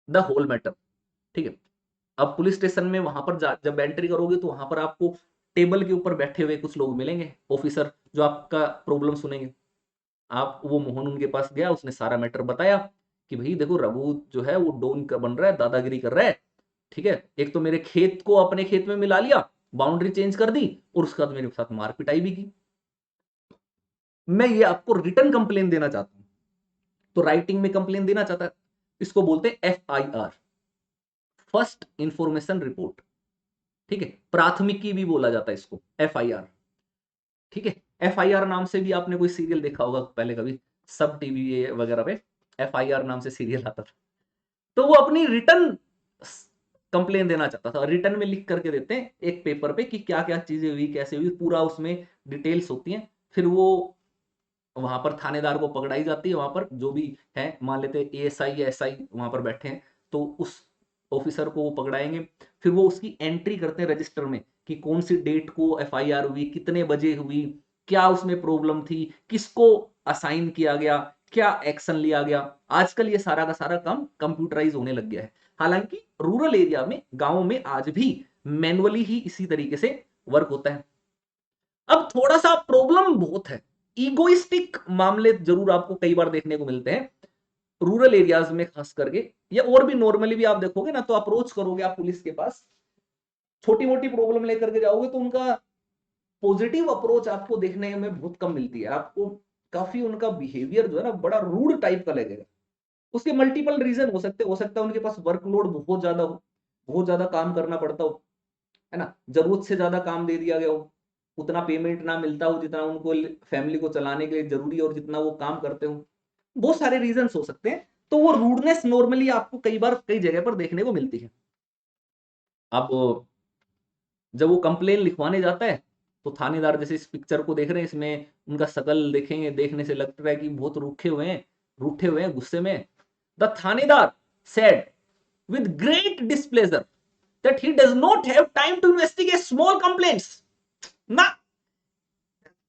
the whole matter, ठीक है। अब पुलिस स्टेशन में वहां पर जब एंट्री करोगे तो वहां पर आपको टेबल के ऊपर बैठे हुए कुछ लोग मिलेंगे, ऑफिसर, जो आपका प्रॉब्लम सुनेंगे। आप, वो मोहन उनके पास गया, उसने सारा मैटर बताया कि भाई देखो रघु जो है वो डोन का बन रहा है, दादागिरी कर रहा है, ठीक है। एक तो मेरे खेत को अपने खेत में मिला लिया, बाउंड्री चेंज कर दी, और उसके बाद मेरे साथ मार पिटाई भी की। मैं ये आपको रिटर्न कंप्लेन देना चाहता हूं। तो राइटिंग में कंप्लेन देना चाहता है, इसको बोलते हैं FIR, फर्स्ट इंफॉर्मेशन रिपोर्ट, ठीक है। प्राथमिकी भी बोला जाता है इसको, FIR, ठीक है। FIR नाम से भी आपने कोई सीरियल देखा होगा पहले कभी, सब टीवी वगैरह पे FIR नाम से सीरियल आता था। तो वो अपनी रिटर्न कंप्लेन देना चाहता था, रिटर्न में लिख करके देते हैं एक पेपर पे कि क्या क्या चीजें हुई, कैसे हुई, पूरा उसमें डिटेल्स होती हैं। फिर वो वहां पर थानेदार को पकड़ाई जाती है, वहां पर जो भी है, मान लेते ASI या SI वहां पर बैठे हैं, तो उस ऑफिसर को वो पकड़ाएंगे। फिर वो उसकी एंट्री करते हैं रजिस्टर में कि कौन सी डेट को FIR हुई, कितने बजे हुई, क्या उसमें प्रॉब्लम थी, किसको असाइन किया गया, क्या एक्शन लिया गया। आजकल ये सारा का सारा काम कंप्यूटराइज होने लग गया है। हालांकि रूरल एरिया में, गांव में आज भी मैनुअली ही इसी तरीके से वर्क होता है। अब थोड़ा सा प्रॉब्लम बहुत है, ईगोइस्टिक मामले जरूर आपको कई बार देखने को मिलते हैं रूरल एरियाज में खास करके, या और भी नॉर्मली भी आप देखोगे ना, तो अप्रोच करोगे आप पुलिस के पास, छोटी मोटी प्रॉब्लम लेकर के जाओगे तो उनका पॉजिटिव अप्रोच आपको देखने में बहुत कम मिलती है। आपको काफी उनका बिहेवियर जो है ना बड़ा रूड टाइप का लगेगा। उसके मल्टीपल रीजन हो सकता है उनके पास वर्कलोड बहुत ज्यादा हो, बहुत ज्यादा काम करना पड़ता हो, है ना, जरूरत से ज्यादा काम दे दिया गया हो, उतना पेमेंट ना मिलता हो जितना उनको फैमिली को चलाने के लिए जरूरी है और जितना वो काम करते हो। बहुत सारे रीजंस हो सकते हैं। तो वो रूडनेस नॉर्मली आपको कई बार कई जगह पर देखने को मिलती है। अब जब वो कंप्लेन लिखवाने जाता है तो थानेदार, जैसे इस पिक्चर को देख रहे हैं, इसमें उनका शकल देखेंगे, देखने से लगता है कि बहुत रूखे हुए हैं, रूठे हुए हैं, गुस्से में। द थानेदार said with great displeasure that he does not have time to investigate small complaints। ना,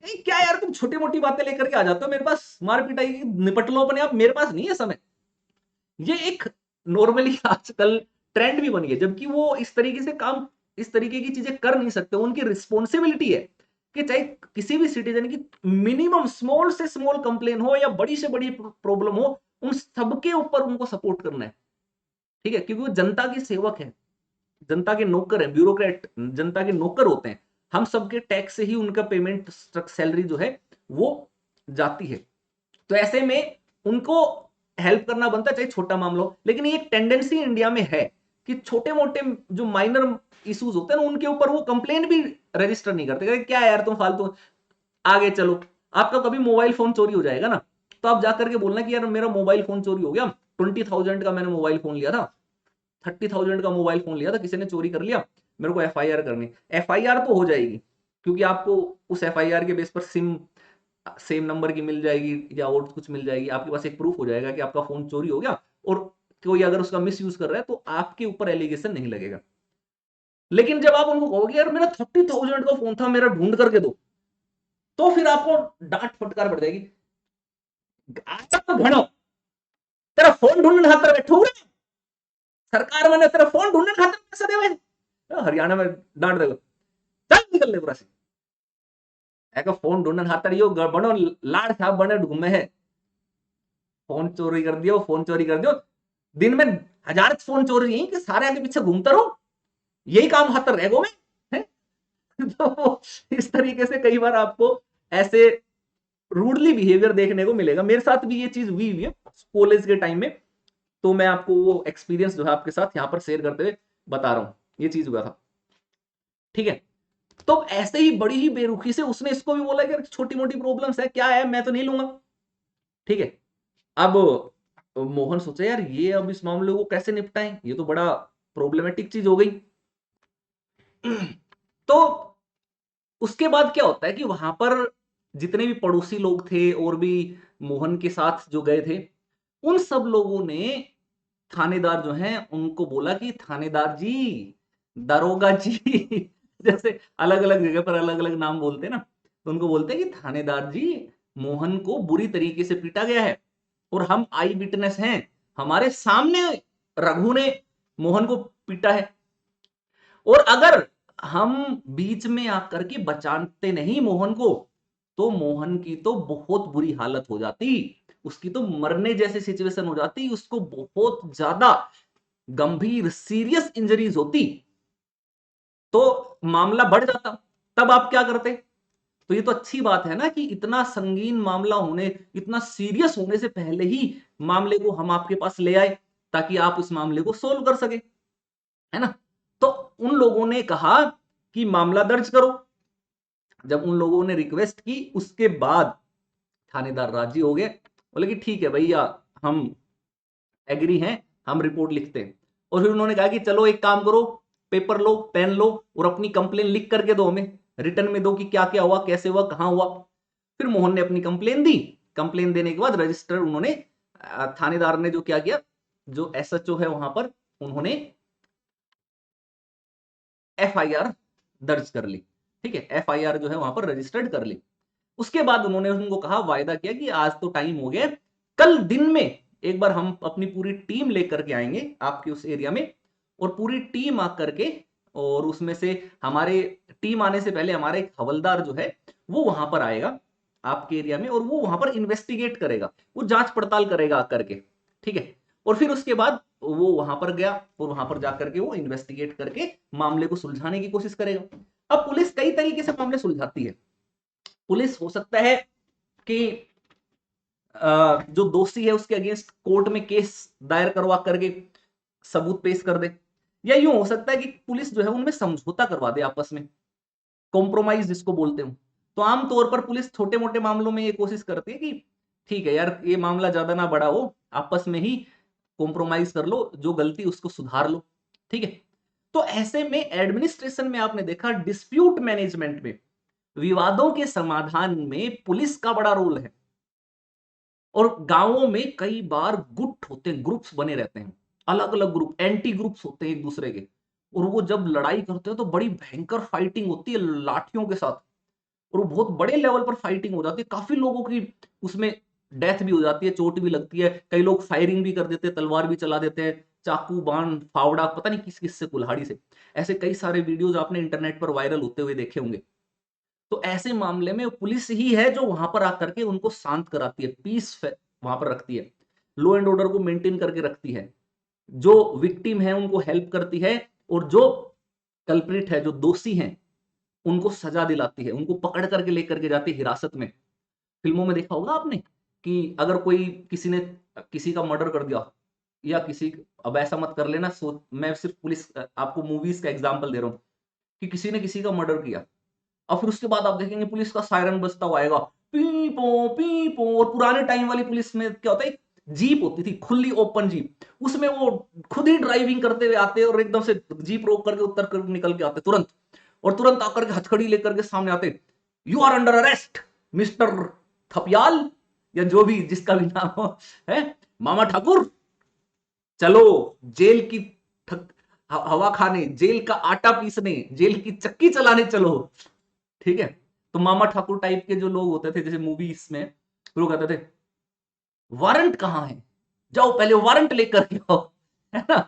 क्या यार, तुम छोटी मोटी बातें लेकर के आ जाते हो मेरे पास, मार पिटाई निपट लो अपने आप, मेरे पास नहीं है समय। ये एक नॉर्मली आजकल ट्रेंड भी बन गया, जबकि वो इस तरीके से काम, इस तरीके की चीजें कर नहीं सकते। उनकी रिस्पॉन्सिबिलिटी है कि चाहे किसी भी सिटीजन की मिनिमम स्मॉल से स्मॉल कंप्लेन हो या बड़ी से बड़ी प्रॉब्लम हो, उन सबके ऊपर उनको सपोर्ट करना है, ठीक है। क्योंकि वो जनता की सेवक है, जनता के नौकर है, ब्यूरोक्रेट जनता के नौकर होते हैं। हम सबके टैक्स से ही उनका पेमेंट, सैलरी जो है वो जाती है। तो ऐसे में उनको हेल्प करना बनता है, चाहे छोटा मामला हो। लेकिन ये एक टेंडेंसी इंडिया में है कि छोटे मोटे जो माइनर इश्यूज होते हैं ना, उनके ऊपर वो कंप्लेन भी रजिस्टर नहीं करते, कहते क्या यार तुम फालतू, आगे चलो। आपका कभी मोबाइल फोन चोरी हो जाएगा ना, तो आप जाकर के बोलना कि यार मेरा मोबाइल फोन चोरी हो गया, 20,000 का मैंने मोबाइल फोन लिया था, 30,000 का मोबाइल फोन लिया था, किसी ने चोरी कर लिया, मेरे को FIR करनी। FIR तो हो जाएगी, क्योंकि आपको उस FIR के बेस पर सिम सेम नंबर की मिल जाएगी या और कुछ मिल जाएगी, आपके पास एक प्रूफ हो जाएगा कि आपका फोन चोरी हो गया, और कोई अगर उसका मिस यूज कर रहा है तो आपके ऊपर एलिगेशन नहीं लगेगा। लेकिन जब आप उनको कहोगे यार मेरा 30,000 का फोन था, मेरा ढूंढ करके दो, तो फिर आपको डांट फटकार पड़ जाएगी। आजा तो घड़ो, तेरा फोन ढूंढने खातर बैठो, सरकार मैंने तेरा फोन ढूंढने खातर पैसा दे, हरियाणा में डांट देगा, चल निकल ले पूरा से। एक फोन ढूंढने खातर यो बनो लाड़ साहब बने घूमे है, फोन चोरी कर दियो, फोन चोरी कर दियो, दिन में 1000 फोन चोरी नहीं कि सारे आगे पीछे घूमते रहो, यही काम हाथ रहेगो में है? तो इस तरीके से कई बार आपको ऐसे रूडली बिहेवियर देखने को मिलेगा। मेरे साथ भी ये चीज हुई है कॉलेज के टाइम में, तो मैं आपको वो एक्सपीरियंस जो है आपके साथ यहाँ पर शेयर करते हुए बता रहा हूँ, ये चीज हुआ था। ठीक है, तो ऐसे ही बड़ी ही बेरुखी से उसने इसको भी बोला कि छोटी मोटी प्रॉब्लम्स है, क्या है, मैं तो नहीं लूंगा। ठीक है, अब मोहन सोचा यार ये अब इस मामले को कैसे निपटाएं, ये तो बड़ा प्रॉब्लमेटिक चीज हो गई। तो उसके बाद क्या होता है कि वहां पर जितने भी पड़ोसी लोग थे और भी मोहन के साथ जो गए थे, उन सब लोगों ने थानेदार जो हैं उनको बोला कि थानेदार जी, दरोगा जी जैसे अलग अलग जगह पर अलग अलग नाम बोलते हैं ना, तो उनको बोलते हैं कि थानेदार जी, मोहन को बुरी तरीके से पीटा गया है और हम आई विटनेस हैं, हमारे सामने रघु ने मोहन को पीटा है, और अगर हम बीच में आकर के बचाते नहीं मोहन को, तो मोहन की तो बहुत बुरी हालत हो जाती, उसकी तो मरने जैसी सिचुएशन हो जाती, उसको बहुत ज्यादा गंभीर सीरियस इंजरीज होती, तो मामला बढ़ जाता। तब आप क्या करते? तो ये तो अच्छी बात है ना कि इतना संगीन मामला होने, इतना सीरियस होने से पहले ही मामले को हम आपके पास ले आए ताकि आप उस मामले को सोल्व कर सके, है ना। तो उन लोगों ने कहा कि मामला दर्ज करो। जब उन लोगों ने रिक्वेस्ट की उसके बाद थानेदार राजी हो गए, बोले कि ठीक है भैया, हम एग्री हैं, हम रिपोर्ट लिखते हैं। और फिर उन्होंने कहा कि चलो एक काम करो, पेपर लो, पेन लो और अपनी कंप्लेन लिख करके दो, हमें रिटर्न में दो कि क्या क्या हुआ, कैसे हुआ, कहां हुआ। फिर मोहन ने अपनी कंप्लेन दी। कंप्लेन देने के बाद रजिस्टर उन्होंने, थानेदार ने जो क्या किया, जो एसएचओ है वहां पर, उन्होंने एफआईआर दर्ज कर ली। ठीक है, एफआईआर जो है वहां पर रजिस्टर्ड कर ली। उसके बाद उन्होंने उनको कहा, वायदा किया कि आज तो टाइम हो गया, कल दिन में एक बार हम अपनी पूरी टीम लेकर के आएंगे आपके उस एरिया में, और पूरी टीम आकर के, और उसमें से हमारे टीम आने से पहले हमारा एक हवलदार जो है वो वहां पर आएगा आपके एरिया में, और वो वहां पर इन्वेस्टिगेट करेगा, वो जांच पड़ताल करेगा आकर के। ठीक है, और फिर उसके बाद वो वहां पर गया और वहां पर जाकर के वो इन्वेस्टिगेट करके मामले को सुलझाने की कोशिश करेगा। अब पुलिस कई तरीके से मामले सुलझाती है। पुलिस हो सकता है कि जो दोषी है उसके अगेंस्ट कोर्ट में केस दायर करवा करके सबूत पेश कर दे, या यूं हो सकता है कि पुलिस जो है उनमें समझौता करवा दे आपस में, कॉम्प्रोमाइज जिसको बोलते हो। तो आमतौर पर पुलिस छोटे मोटे मामलों में ये कोशिश करती है कि ठीक है यार, ये मामला ज्यादा ना बड़ा हो, आपस में ही कॉम्प्रोमाइज कर लो, जो गलती उसको सुधार लो। ठीक है, तो ऐसे में एडमिनिस्ट्रेशन में आपने देखा, डिस्प्यूट मैनेजमेंट में, विवादों के समाधान में पुलिस का बड़ा रोल है। और गांवों में कई बार गुट होते हैं, ग्रुप्स बने रहते हैं, अलग अलग ग्रुप, एंटी ग्रुप्स होते हैं एक दूसरे के, और वो जब लड़ाई करते हैं तो बड़ी भयंकर फाइटिंग होती है लाठियों के साथ, और वो बहुत बड़े लेवल पर फाइटिंग हो जाती है, काफी लोगों की उसमें डेथ भी हो जाती है, चोट भी लगती है, कई लोग फायरिंग भी कर देते हैं, तलवार भी चला देते हैं, चाकू बाण फावड़ा पता नहीं किस किस से, कुल्हाड़ी से। ऐसे कई सारे वीडियोज आपने इंटरनेट पर वायरल होते हुए देखे होंगे। तो ऐसे मामले में पुलिस ही है जो वहां पर आकर के उनको शांत कराती है, पीस वहां पर रखती है, लॉ एंड ऑर्डर को मेंटेन करके रखती है, जो विक्टिम है उनको हेल्प करती है, और जो कल्प्रिट है, जो दोषी हैं, उनको सजा दिलाती है, उनको पकड़ करके लेकर के जाती है हिरासत में। फिल्मों में देखा होगा आपने कि अगर कोई, किसी ने किसी का मर्डर कर दिया, या किसी, अब ऐसा मत कर लेना, मैं सिर्फ पुलिस आपको मूवीज का एग्जांपल दे रहा हूं, कि किसी ने किसी का मर्डर किया, और फिर उसके बाद आप देखेंगे पुलिस का सायरन बजता हुआ आएगा, पी पो। और पुराने टाइम वाली पुलिस में क्या होता है, जीप होती थी, खुली ओपन जीप, उसमें वो खुद ही ड्राइविंग करते हुए आते और एकदम से जीप रोक करके उतर कर निकल के आते तुरंत, और तुरंत आकर के हथकड़ी लेकर के सामने आते, you are under arrest mister Thapiyal, या जो भी जिसका भी नाम हो, है मामा ठाकुर, चलो जेल की हवा खाने, जेल का आटा पीसने, जेल की चक्की चलाने चलो। ठीक है, तो मामा ठाकुर टाइप के जो लोग होते थे जैसे मूवीज में, वो कहते थे वारंट कहां है, जाओ पहले वारंट लेकर के आओ, है ना।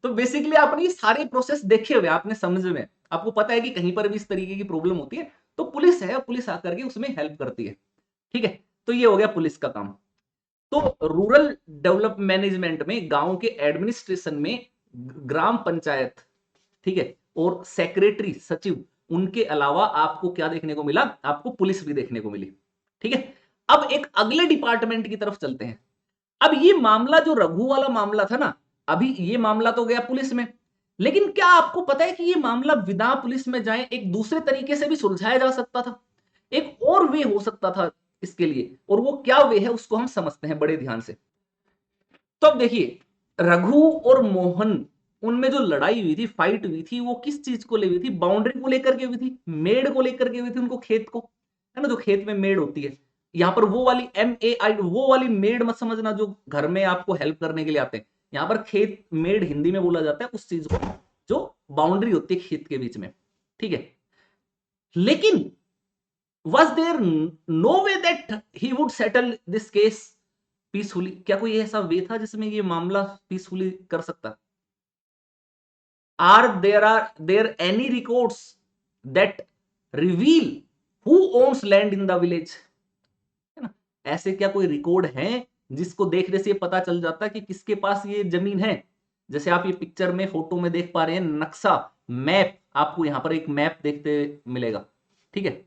तो बेसिकली आपने ये सारे प्रोसेस देखे हुए, आपने समझ में, आपको पता है कि कहीं पर भी इस तरीके की प्रॉब्लम होती है तो पुलिस है, पुलिस आकर के उसमें हेल्प करती है। ठीक है, तो ये हो गया पुलिस का काम। तो रूरल डेवलप मैनेजमेंट में गांव के एडमिनिस्ट्रेशन में ग्राम पंचायत, ठीक है, और सेक्रेटरी सचिव, उनके अलावा आपको क्या देखने को मिला, आपको पुलिस भी देखने को मिली। ठीक है, अब एक अगले डिपार्टमेंट की तरफ चलते हैं। अब ये मामला जो रघु वाला मामला था ना, अभी ये मामला तो गया पुलिस में, लेकिन क्या आपको पता है कि ये मामला बिना पुलिस में जाए एक दूसरे तरीके से भी सुलझाया जा सकता था, एक और वे हो सकता था इसके लिए, और वो क्या वे है उसको हम समझते हैं बड़े ध्यान से। तो अब देखिए, रघु और मोहन, उनमें जो लड़ाई हुई थी, फाइट हुई थी, वो किस चीज को ले हुई थी, बाउंड्री को लेकर के हुई थी, मेड़ को लेकर के हुई थी, उनको खेत को, है ना, जो खेत में मेड़ होती है, यहां पर वो वाली MAI, वो वाली मेड़ मत समझना जो घर में आपको हेल्प करने के लिए आते हैं, यहां पर खेत मेड़ हिंदी में बोला जाता है उस चीज को जो बाउंड्री होती है खेत के बीच में। ठीक है, लेकिन was there no way that he would settle this case peacefully? क्या कोई ऐसा वे था जिसमें ये मामला पीसफुली कर सकता? Are there any records that reveal who owns land in the village? है ना, ऐसे क्या कोई रिकॉर्ड है जिसको देखने से ये पता चल जाता है कि किसके पास ये जमीन है? जैसे आप ये पिक्चर में, फोटो में देख पा रहे हैं, नक्शा, मैप, आपको यहां पर एक मैप देखते मिलेगा। ठीक है,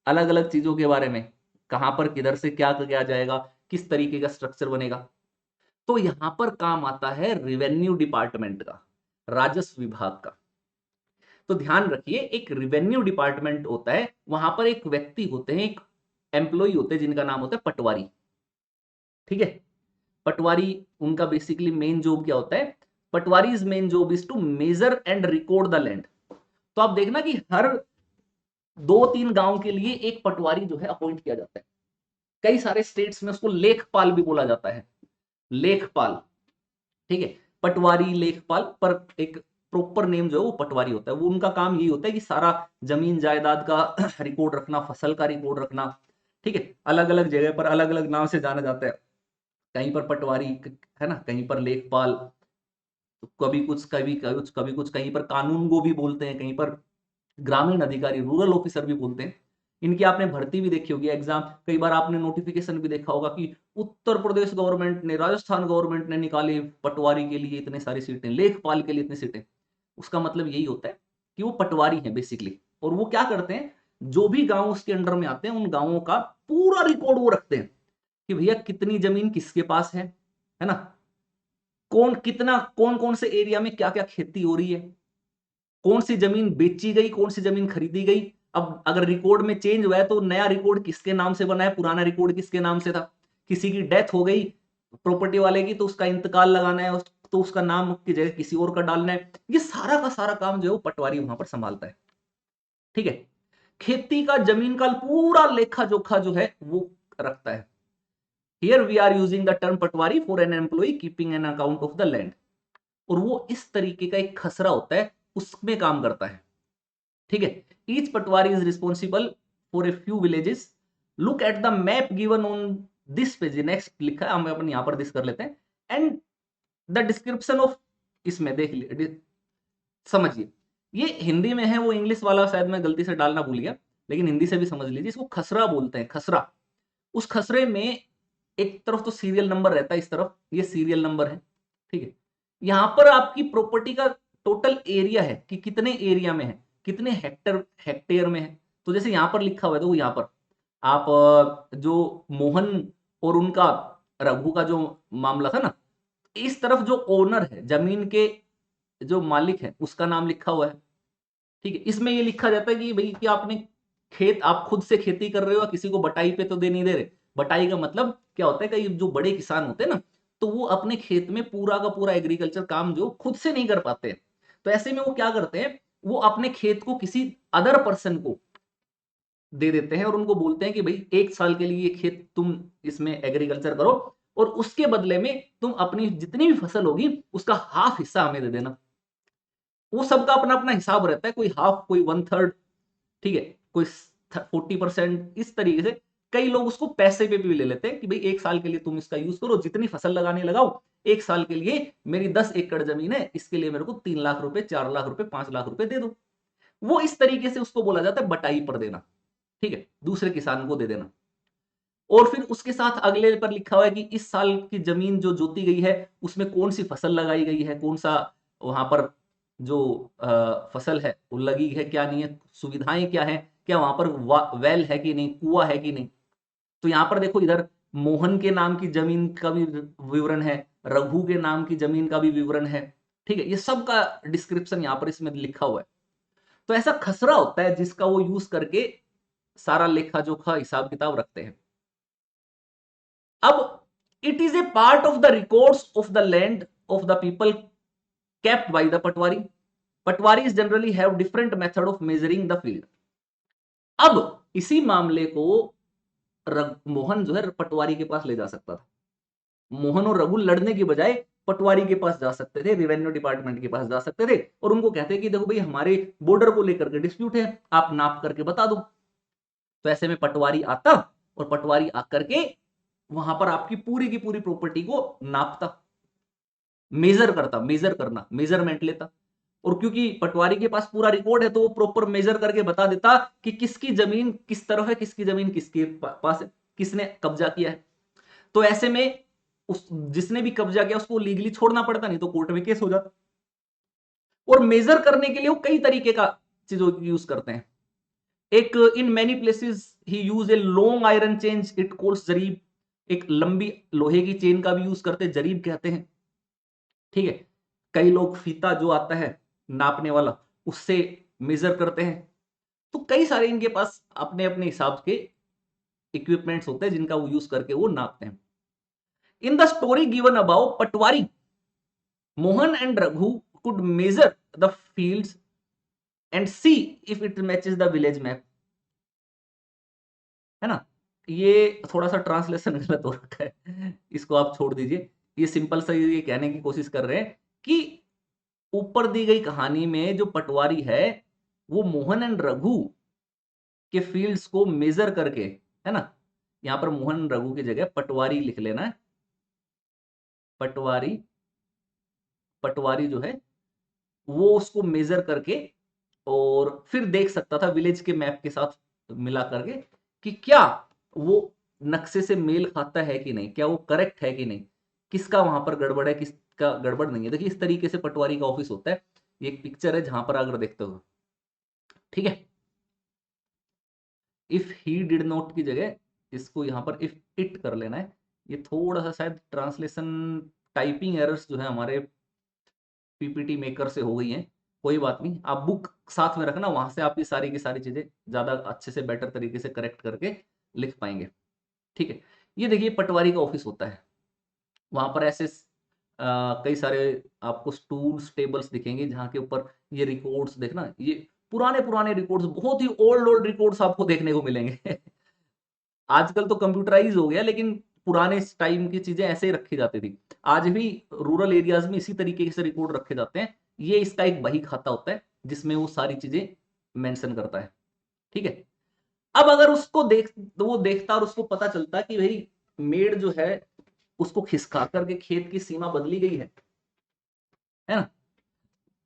अलग अलग चीजों के बारे में, कहां पर किधर से क्या किया जाएगा, किस तरीके का स्ट्रक्चर बनेगा। तो यहां पर काम आता है रिवेन्यू डिपार्टमेंट का, राजस्व विभाग का। तो ध्यान रखिए, एक रिवेन्यू डिपार्टमेंट होता है, वहां पर एक व्यक्ति होते हैं, एक एम्प्लॉय होते हैं जिनका नाम होता है पटवारी। ठीक है, पटवारी, उनका बेसिकली मेन जॉब क्या होता है? Patwari is main job is to measure and record the land. तो आप देखना कि हर 2-3 गांव के लिए एक पटवारी जो है अपॉइंट किया जाता है। कई सारे स्टेट्स में उसको लेखपाल भी बोला जाता है, लेखपाल। ठीक है, पटवारी, लेखपाल, पर एक प्रॉपर नेम जो है वो पटवारी होता है। वो उनका काम यही होता है कि सारा जमीन जायदाद का रिकॉर्ड रखना, फसल का रिकॉर्ड रखना। ठीक है, अलग अलग जगह पर अलग अलग नाम से जाना जाता है, कहीं पर पटवारी, है ना, कहीं पर लेखपाल, तो कभी कुछ, कभी कुछ, कभी कुछ, कहीं पर कानून को भी बोलते हैं, कहीं पर ग्रामीण अधिकारी, रूरल ऑफिसर भी बोलते हैं। इनकी आपने भर्ती भी देखी होगी, एग्जाम, कई बार आपने नोटिफिकेशन भी देखा होगा कि उत्तर प्रदेश गवर्नमेंट ने, राजस्थान गवर्नमेंट ने निकाली पटवारी के लिए इतने सारी सीटें, लेखपाल के लिए इतनी सीटें। उसका मतलब यही होता है कि वो पटवारी हैं बेसिकली, और वो क्या करते हैं, जो भी गांव उसके अंडर में आते हैं उन गांवों का पूरा रिकॉर्ड वो रखते हैं कि भैया कितनी जमीन किसके पास है ना, कौन कितना, कौन कौन से एरिया में क्या क्या खेती हो रही है, कौन सी जमीन बेची गई, कौन सी जमीन खरीदी गई। अब अगर रिकॉर्ड में चेंज हुआ है तो नया रिकॉर्ड किसके नाम से बना है, पुराना रिकॉर्ड किसके नाम से था। किसी की डेथ हो गई प्रॉपर्टी वाले की, तो उसका इंतकाल लगाना है, तो उसका नाम की जगह किसी और का डालना है। ये सारा का सारा काम जो है वो पटवारी वहां पर संभालता है। ठीक है, खेती का, जमीन का पूरा लेखा जोखा जो है वो रखता है। Here we are using the term patwari for an employ keeping an account of the land. और वो इस तरीके का एक खसरा होता है, उसमें काम करता है। ठीक है, each Patwari is responsible for a few villages. Look at the map given on this page, next लिखा है, हम अपन यहां पर दिस कर लेते हैं, एंड द डिस्क्रिप्शन ऑफ, इसमें देख लिए, समझिए। ये हिंदी में है, वो इंग्लिश वाला शायद मैं गलती से डालना भूल गया, लेकिन हिंदी से भी समझ लीजिए। इसको खसरा बोलते हैं, खसरा। उस खसरे में एक तरफ तो सीरियल नंबर रहता है, इस तरफ ये सीरियल नंबर है। ठीक है, यहां पर आपकी प्रॉपर्टी का टोटल एरिया है कि कितने एरिया में है, कितने हेक्टर हेक्टेयर में है। तो जैसे यहां पर लिखा हुआ है, तो यहां पर आप जो मोहन और उनका, रघु का जो मामला था ना, इस तरफ जो ओनर है जमीन के, जो मालिक है, उसका नाम लिखा हुआ है। ठीक है, इसमें ये लिखा जाता है कि भाई कि आपने खेत, आप खुद से खेती कर रहे हो, किसी को बटाई पे तो दे नहीं दे रहे। बटाई का मतलब क्या होता है कि जो बड़े किसान होते हैं ना, तो वो अपने खेत में पूरा का पूरा एग्रीकल्चर काम जो खुद से नहीं कर पाते हैं, तो ऐसे में वो क्या करते हैं, वो अपने खेत को किसी अदर पर्सन को दे देते हैं, और उनको बोलते हैं कि भाई 1 साल के लिए ये खेत तुम इसमें एग्रीकल्चर करो, और उसके बदले में तुम अपनी जितनी भी फसल होगी उसका हाफ हिस्सा हमें दे देना। वो सबका अपना अपना हिसाब रहता है, कोई हाफ, कोई 1/3, ठीक है, कोई 40%, इस तरीके से। कई लोग उसको पैसे पे भी ले लेते हैं कि भाई 1 साल के लिए तुम इसका यूज करो, जितनी फसल लगाने लगाओ, 1 साल के लिए मेरी 10 एकड़ जमीन है, इसके लिए मेरे को 3 लाख रुपए, 4 लाख रुपए, 5 लाख रुपए दे दो। वो इस तरीके से उसको बोला जाता है बटाई पर देना। ठीक है, दूसरे किसान को दे देना। और फिर उसके साथ अगले पर लिखा हुआ है कि इस साल की जमीन जो जोती गई है उसमें कौन सी फसल लगाई गई है, कौन सा वहां पर जो फसल है वो लगी है क्या नहीं है, सुविधाएं क्या है, क्या वहां पर वेल है कि नहीं, कुआं है कि नहीं। तो यहां पर देखो, इधर मोहन के नाम की जमीन का भी विवरण है, रघु के नाम की जमीन का भी विवरण है। ठीक है, ये सब का डिस्क्रिप्शन यहां पर इसमें लिखा हुआ है। तो ऐसा खसरा होता है जिसका वो यूज करके सारा लेखा जोखा हिसाब किताब रखते हैं। अब it is a part of the records of the land of the people kept by the Patwari. Patwari generally have different method of measuring the field. अब इसी मामले को मोहन जो है पटवारी के पास ले जा सकता था। मोहन और रघु लड़ने की बजाय पटवारी के पास जा सकते थे, रेवेन्यू डिपार्टमेंट के पास जा सकते थे और उनको कहते कि देखो भाई हमारे बॉर्डर को लेकर के डिस्प्यूट है, आप नाप करके बता दो। तो ऐसे में पटवारी आता और पटवारी आकर के वहां पर आपकी पूरी की पूरी प्रॉपर्टी को नापता, मेजर करता, मेजर करना, मेजरमेंट लेता। और क्योंकि पटवारी के पास पूरा रिकॉर्ड है तो वो प्रॉपर मेजर करके बता देता कि किसकी जमीन किस तरफ है, किसकी जमीन किसके पास है, किसने कब्जा किया है। तो ऐसे में उस जिसने भी कब्जा किया उसको लीगली छोड़ना पड़ता, नहीं तो कोर्ट में केस हो जाता। और मेजर करने के लिए वो कई तरीके का चीजों यूज करते हैं। एक in many places he use a long iron change, it calls जरीब। एक लंबी लोहे की चेन का भी यूज करते हैं, जरीब कहते हैं। ठीक है, कई लोग फीता जो आता है नापने वाला उससे मेजर करते हैं। तो कई सारे इनके पास अपने अपने हिसाब के इक्विपमेंट्स होते हैं जिनका वो यूज करके वो नापते हैं। In the story given about Patwari, Mohan and Raghu could measure the fields and see if it matches the village map. है ना, ये थोड़ा सा ट्रांसलेशन गलत हो रखा है, इसको आप छोड़ दीजिए। ये सिंपल सा ये कहने की कोशिश कर रहे हैं कि ऊपर दी गई कहानी में जो पटवारी है वो मोहन एंड रघु के फील्ड्स को मेजर करके, है ना, यहां पर मोहन रघु की जगह पटवारी लिख लेना है। पटवारी, पटवारी जो है वो उसको मेजर करके और फिर देख सकता था विलेज के मैप के साथ मिला करके कि क्या वो नक्शे से मेल खाता है कि नहीं, क्या वो करेक्ट है कि नहीं, किसका वहां पर गड़बड़ है, किसका गड़बड़ नहीं है। देखिए इस तरीके से पटवारी का ऑफिस होता है। ये एक पिक्चर है जहां पर अगर देखते हो, ठीक है, इफ ही डिड नॉट की जगह इसको यहां पर इफ इट कर लेना है। ये थोड़ा सा शायद ट्रांसलेशन टाइपिंग एरर्स जो है हमारे पीपीटी मेकर से हो गई हैं। कोई बात नहीं, आप बुक साथ में रखना, वहां से आप ये सारी की सारी चीजें ज्यादा अच्छे से बेटर तरीके से करेक्ट करके लिख पाएंगे। ठीक है, ये देखिए पटवारी का ऑफिस होता है। वहां पर ऐसे कई सारे आपको टूल्स टेबल्स दिखेंगे जहां के ऊपर ये रिकॉर्ड्स देखना, ये पुराने पुराने रिकॉर्ड्स, बहुत ही ओल्ड ओल्ड रिकॉर्ड्स आपको देखने को मिलेंगे। आजकल तो कंप्यूटराइज हो गया लेकिन पुराने टाइम की चीजें ऐसे ही रखी जाती थी। आज भी रूरल एरियाज में इसी तरीके से रिकॉर्ड रखे जाते हैं। ये इसका एक बही खाता होता है जिसमें वो सारी चीजें मेंशन करता है। ठीक है, अब अगर उसको देख तो वो देखता और उसको पता चलता कि भाई मेड़ जो है उसको खिसका करके खेत की सीमा बदली गई है ना,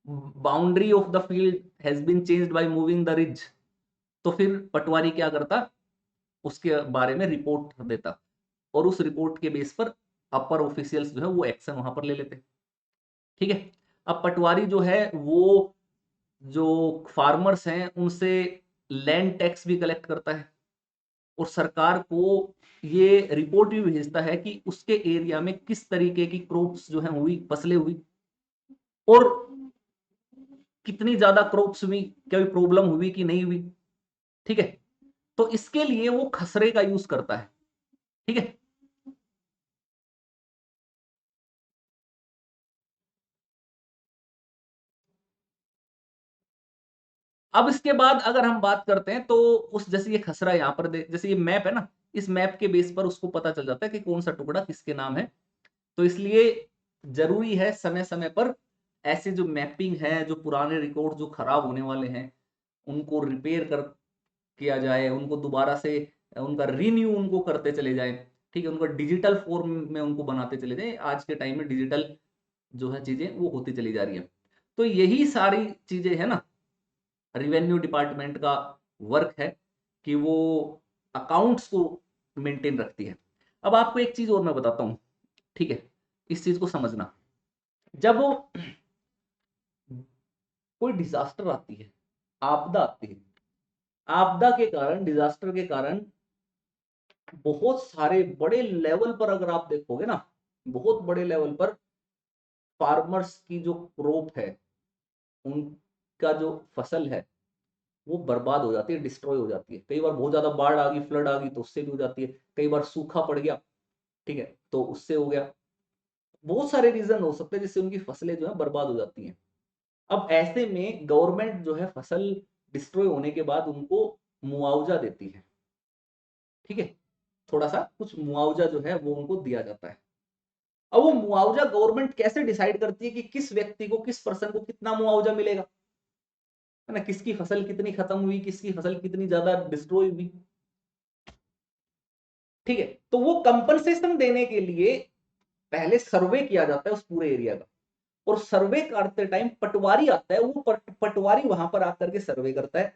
boundary of the field has been changed by moving the ridge. तो फिर पटवारी क्या करता, उसके बारे में रिपोर्ट देता और उस रिपोर्ट के बेस पर अपर ऑफिशियल्स जो है वो एक्शन वहां पर ले लेते। ठीक है, अब पटवारी जो है वो जो फार्मर्स हैं उनसे लैंड टैक्स भी कलेक्ट करता है और सरकार को ये रिपोर्ट भी भेजता है कि उसके एरिया में किस तरीके की क्रॉप्स जो है हुई, फसलें हुई और कितनी ज्यादा क्रॉप्स हुई, कोई प्रॉब्लम हुई कि नहीं हुई। ठीक है, तो इसके लिए वो खसरे का यूज करता है। ठीक है, अब इसके बाद अगर हम बात करते हैं तो उस जैसे ये खसरा यहाँ पर जैसे ये मैप है ना, इस मैप के बेस पर उसको पता चल जाता है कि कौन सा टुकड़ा किसके नाम है। तो इसलिए जरूरी है समय समय पर ऐसे जो मैपिंग है, जो पुराने रिकॉर्ड जो खराब होने वाले हैं उनको रिपेयर कर किया जाए, उनको दोबारा से उनका रिन्यू उनको करते चले जाए। ठीक है, उनको डिजिटल फॉर्म में उनको बनाते चले जाए। आज के टाइम में डिजिटल जो है चीजें वो होती चली जा रही है। तो यही सारी चीजें है ना, रिवेन्यू डिपार्टमेंट का वर्क है कि वो अकाउंट्स को मेंटेन रखती है। अब आपको एक चीज और मैं बताता हूं, ठीक है, इस चीज को समझना। जब कोई डिजास्टर आती है, आपदा आती है, आपदा के कारण, डिजास्टर के कारण बहुत सारे बड़े लेवल पर अगर आप देखोगे ना, बहुत बड़े लेवल पर फार्मर्स की जो क्रॉप है, उनका जो फसल है वो बर्बाद हो जाती है, डिस्ट्रॉय हो जाती है। कई बार बहुत ज्यादा बाढ़ आ गई, फ्लड आ गई तो उससे भी हो जाती है। कई बार सूखा पड़ गया, ठीक है, तो उससे हो गया। बहुत सारे रीजन हो सकते हैं जिससे उनकी फसलें जो है बर्बाद हो जाती हैं। अब ऐसे में गवर्नमेंट जो है फसल डिस्ट्रॉय होने के बाद उनको मुआवजा देती है, ठीक है, थोड़ा सा कुछ मुआवजा जो है वो उनको दिया जाता है। अब वो मुआवजा गवर्नमेंट कैसे डिसाइड करती है कि किस व्यक्ति को, किस पर्सन को कितना मुआवजा मिलेगा, है ना, किसकी फसल कितनी खत्म हुई, किसकी फसल कितनी ज्यादा डिस्ट्रॉय हुई, ठीक है। तो वो कंपनसेशन देने के लिए पहले सर्वे किया जाता है उस पूरे एरिया का, और सर्वे करते टाइम पटवारी आता है, वो पटवारी वहां पर आकर के सर्वे करता है,